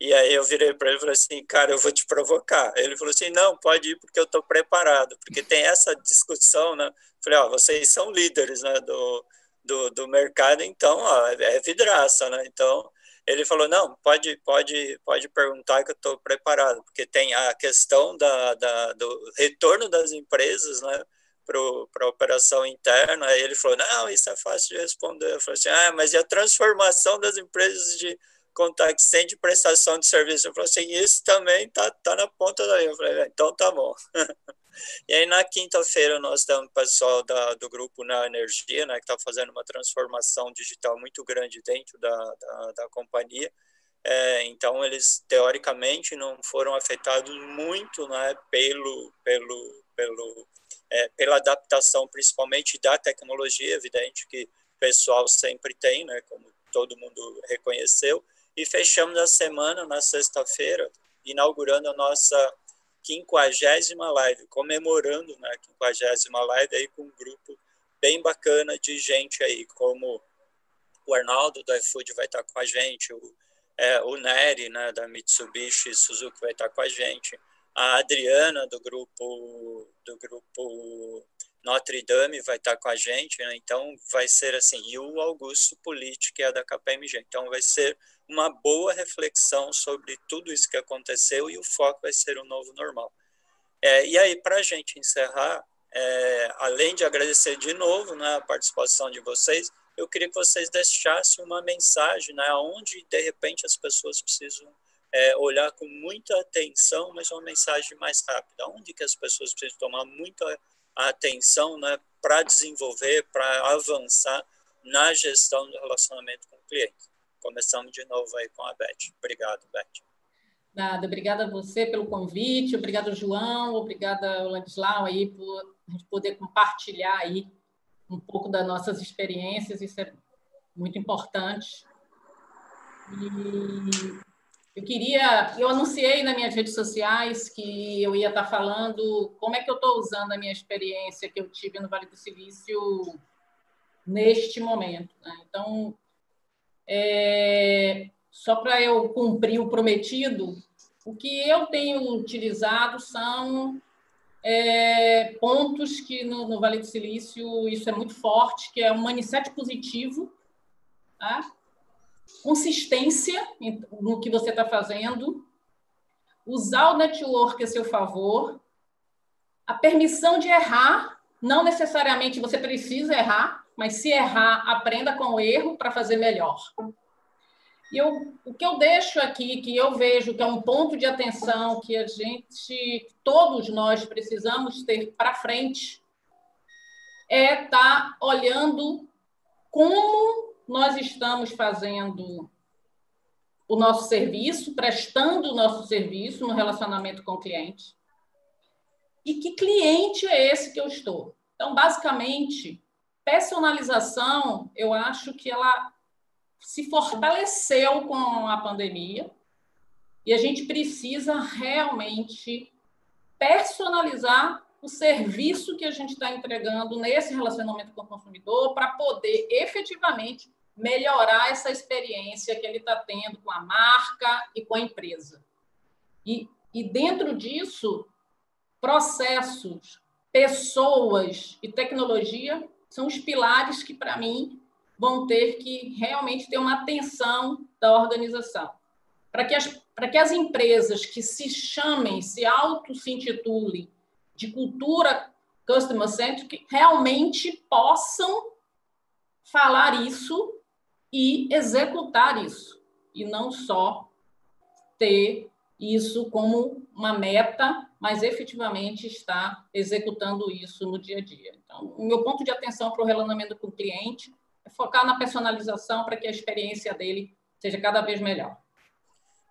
e aí eu virei para ele e falei assim, cara, eu vou te provocar. Ele falou assim, não, pode ir porque eu estou preparado, porque tem essa discussão, né? Falei, vocês são líderes, né, do mercado, então, é vidraça, né? Então, ele falou, não, pode perguntar que eu estou preparado, porque tem a questão do retorno das empresas, né, para a operação interna. Aí ele falou, não, isso é fácil de responder. Eu falei assim, mas e a transformação das empresas de contact center de prestação de serviço? Eu falei assim, isso também tá na ponta da linha. Eu falei, então tá bom. E aí, na quinta-feira, nós temos o pessoal do grupo Na Energia, né, que está fazendo uma transformação digital muito grande dentro da companhia. Então, eles, teoricamente, não foram afetados muito, né, pela adaptação, principalmente da tecnologia. Evidente que o pessoal sempre tem, né, como todo mundo reconheceu. E fechamos a semana, na sexta-feira, inaugurando a nossa 50ª live, comemorando, né, a 50ª live aí com um grupo bem bacana de gente aí, como o Arnaldo do iFood vai estar com a gente, o Nery, né, da Mitsubishi Suzuki vai estar com a gente, a Adriana do grupo Notre Dame vai estar com a gente, né? Então vai ser assim, e o Augusto Politi, que é da KPMG. Então vai ser uma boa reflexão sobre tudo isso que aconteceu, e o foco vai ser o novo normal. E aí, para a gente encerrar, além de agradecer de novo, né, a participação de vocês, eu queria que vocês deixassem uma mensagem, né, onde, de repente, as pessoas precisam olhar com muita atenção, mas uma mensagem mais rápida. Onde que as pessoas precisam tomar muita atenção, né, para desenvolver, para avançar na gestão do relacionamento com o cliente. Começamos de novo aí com a Beth. Obrigado, Beth. Nada, obrigada a você pelo convite, obrigada, João, obrigada, Ladislau, aí, por a gente poder compartilhar aí um pouco das nossas experiências, isso é muito importante. E eu anunciei nas minhas redes sociais que eu ia estar falando como é que eu estou usando a minha experiência que eu tive no Vale do Silício neste momento, né? Então, só para eu cumprir o prometido, o que eu tenho utilizado são pontos que no Vale do Silício isso é muito forte, que é um mindset positivo, tá? Consistência no que você está fazendo, usar o network a seu favor, a permissão de errar, não necessariamente você precisa errar, mas se errar, aprenda com o erro para fazer melhor. E o que eu deixo aqui, que eu vejo que é um ponto de atenção que todos nós precisamos ter para frente, é estar olhando como nós estamos fazendo o nosso serviço, prestando o nosso serviço no relacionamento com o cliente. E que cliente é esse que eu estou? Então, basicamente, personalização, eu acho que ela se fortaleceu com a pandemia e a gente precisa realmente personalizar o serviço que a gente está entregando nesse relacionamento com o consumidor para poder efetivamente melhorar essa experiência que ele está tendo com a marca e com a empresa. E dentro disso, processos, pessoas e tecnologia são os pilares que, para mim, vão ter que realmente ter uma atenção da organização. Para que as empresas que se auto-se-intitulem de cultura customer-centric realmente possam falar isso e executar isso, e não só ter isso como uma meta, mas efetivamente estar executando isso no dia a dia. Então, o meu ponto de atenção para o relacionamento com o cliente é focar na personalização para que a experiência dele seja cada vez melhor.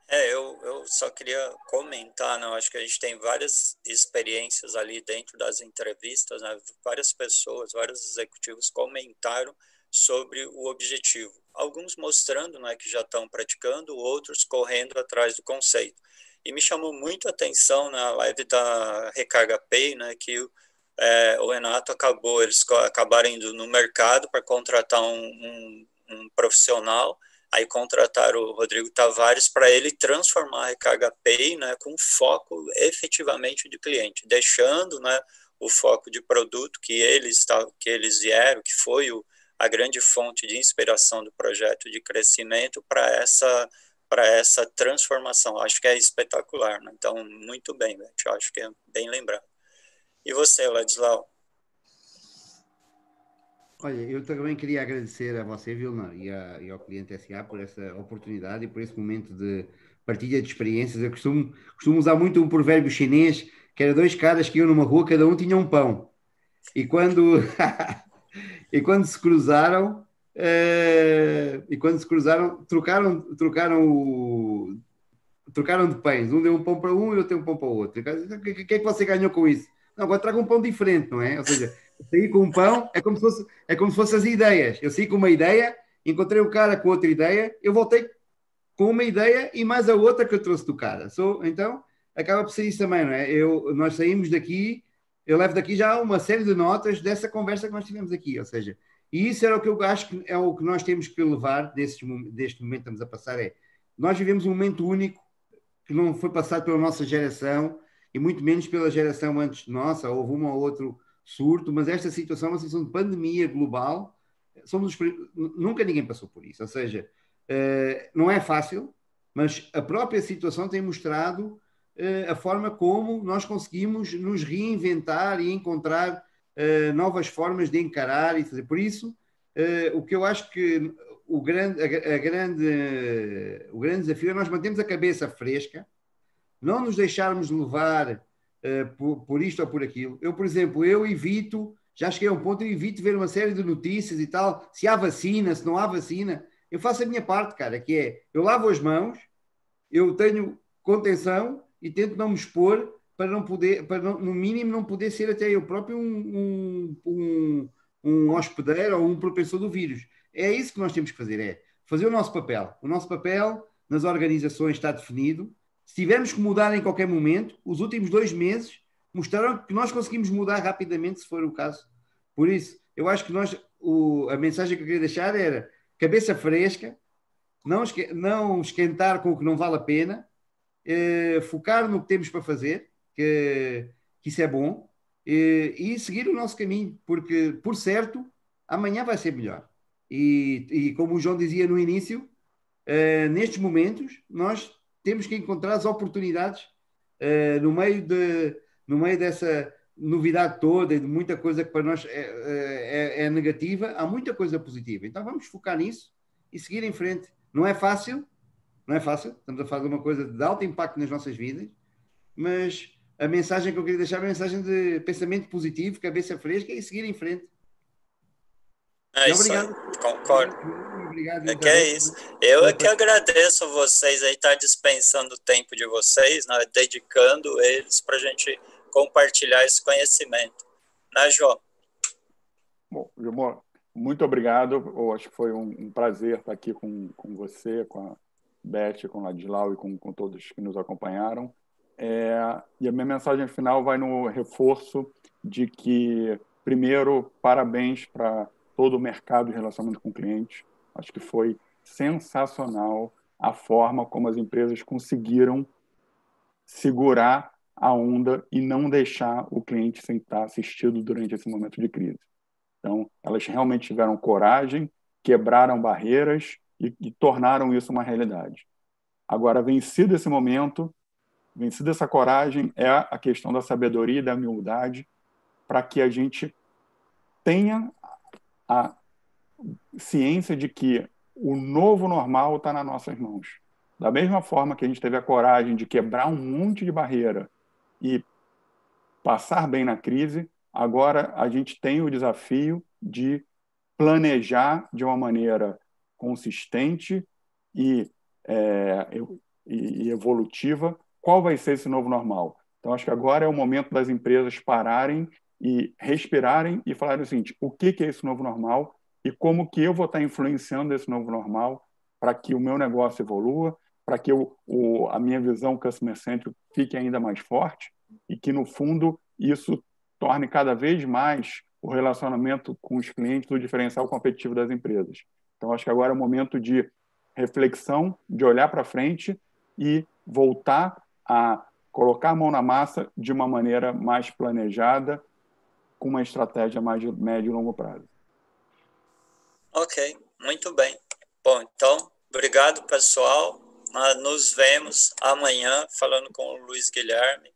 Eu só queria comentar, né? Eu acho que a gente tem várias experiências ali dentro das entrevistas, né? Várias pessoas, vários executivos comentaram sobre o objetivo. Alguns mostrando, né, que já estão praticando, outros correndo atrás do conceito. E me chamou muito a atenção na live da Recarga Pay, né, que o Renato eles acabaram indo no mercado para contratar um profissional. Aí contrataram o Rodrigo Tavares para ele transformar a Recarga Pay, né, com foco efetivamente de cliente, deixando, né, o foco de produto que eles vieram, que foi a grande fonte de inspiração do projeto de crescimento para essa transformação. Acho que é espetacular, né? Então, muito bem, eu acho que é bem lembrado. E você, Ladislau? Olha, eu também queria agradecer a você, Vilna, e ao Cliente SA por essa oportunidade e por esse momento de partilha de experiências. Eu costumo usar muito um provérbio chinês, que era 2 caras que iam numa rua, cada um tinha um pão. E quando se cruzaram, trocaram de pães. Um deu um pão para um e outro deu um pão para o outro. O que é que você ganhou com isso? Não, agora traga um pão diferente, não é? Ou seja, sair com um pão é como se fossem as ideias. Eu saí com uma ideia, encontrei o cara com outra ideia, eu voltei com uma ideia e mais a outra que eu trouxe do cara. Então, acaba por ser isso também, não é? Nós saímos daqui, eu levo daqui já uma série de notas dessa conversa que nós tivemos aqui, ou seja, e isso era o que eu acho que é o que nós temos que levar deste momento que estamos a passar, nós vivemos um momento único que não foi passado pela nossa geração e muito menos pela geração antes de nossa, houve um ou outro surto, mas esta situação é uma situação de pandemia global, nunca ninguém passou por isso, ou seja, não é fácil, mas a própria situação tem mostrado a forma como nós conseguimos nos reinventar e encontrar novas formas de encarar e fazer. Por isso, o que eu acho que o grande desafio é nós mantermos a cabeça fresca, não nos deixarmos levar por isto ou por aquilo. Eu, por exemplo, já cheguei a um ponto, eu evito ver uma série de notícias e tal, se há vacina, se não há vacina. Eu faço a minha parte, cara, que é, eu lavo as mãos, eu tenho contenção e tento não me expor para no mínimo não poder ser até eu próprio um hospedeiro ou um propensor do vírus. É isso que nós temos que fazer, é fazer o nosso papel. O nosso papel nas organizações está definido. Se tivermos que mudar em qualquer momento, os últimos 2 meses mostraram que nós conseguimos mudar rapidamente, se for o caso. Por isso, eu acho que a mensagem que eu queria deixar era cabeça fresca, não esquentar com o que não vale a pena, focar no que temos para fazer, que isso é bom, e seguir o nosso caminho, porque, por certo, amanhã vai ser melhor. E como o João dizia no início, nestes momentos, nós temos que encontrar as oportunidades no meio dessa novidade toda e de muita coisa que para nós é negativa, há muita coisa positiva. Então vamos focar nisso e seguir em frente. Não é fácil, estamos a fazer uma coisa de alto impacto nas nossas vidas, mas a mensagem que eu queria deixar é a mensagem de pensamento positivo, cabeça fresca e seguir em frente. É isso aí, Obrigado. concordo. Obrigado, É que é Elizabeth. isso. Eu é que agradeço a vocês aí estar dispensando o tempo de vocês, né, dedicando eles para a gente compartilhar esse conhecimento. Né, João? Bom, Gilmar, muito obrigado. Eu acho que foi um prazer estar aqui com você, com a Beth, com o Ladislau e com todos que nos acompanharam. E a minha mensagem final vai no reforço de que, primeiro, parabéns para todo o mercado de relacionamento com clientes. Acho que foi sensacional a forma como as empresas conseguiram segurar a onda e não deixar o cliente sentar assistido durante esse momento de crise. Então, elas realmente tiveram coragem, quebraram barreiras e tornaram isso uma realidade. Agora, vencido esse momento, vencida essa coragem, é a questão da sabedoria e da humildade para que a gente tenha a ciência de que o novo normal está nas nossas mãos. Da mesma forma que a gente teve a coragem de quebrar um monte de barreira e passar bem na crise, agora a gente tem o desafio de planejar de uma maneira consistente e, é, e evolutiva qual vai ser esse novo normal. Então, acho que agora é o momento das empresas pararem e respirarem e falarem o seguinte: o que é esse novo normal e como que eu vou estar influenciando esse novo normal para que o meu negócio evolua, para que a minha visão customer-centric fique ainda mais forte e que, no fundo, isso torne cada vez mais o relacionamento com os clientes o diferencial competitivo das empresas. Então, acho que agora é o momento de reflexão, de olhar para frente e voltar a colocar a mão na massa de uma maneira mais planejada, com uma estratégia mais de médio e longo prazo. Ok, muito bem. Bom, então, obrigado, pessoal. Nós nos vemos amanhã falando com o Luiz Guilherme.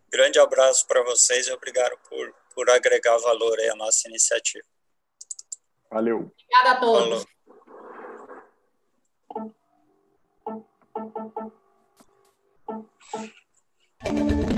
Grande abraço para vocês e obrigado por agregar valor aí à nossa iniciativa. Valeu. Obrigada a todos. Falou.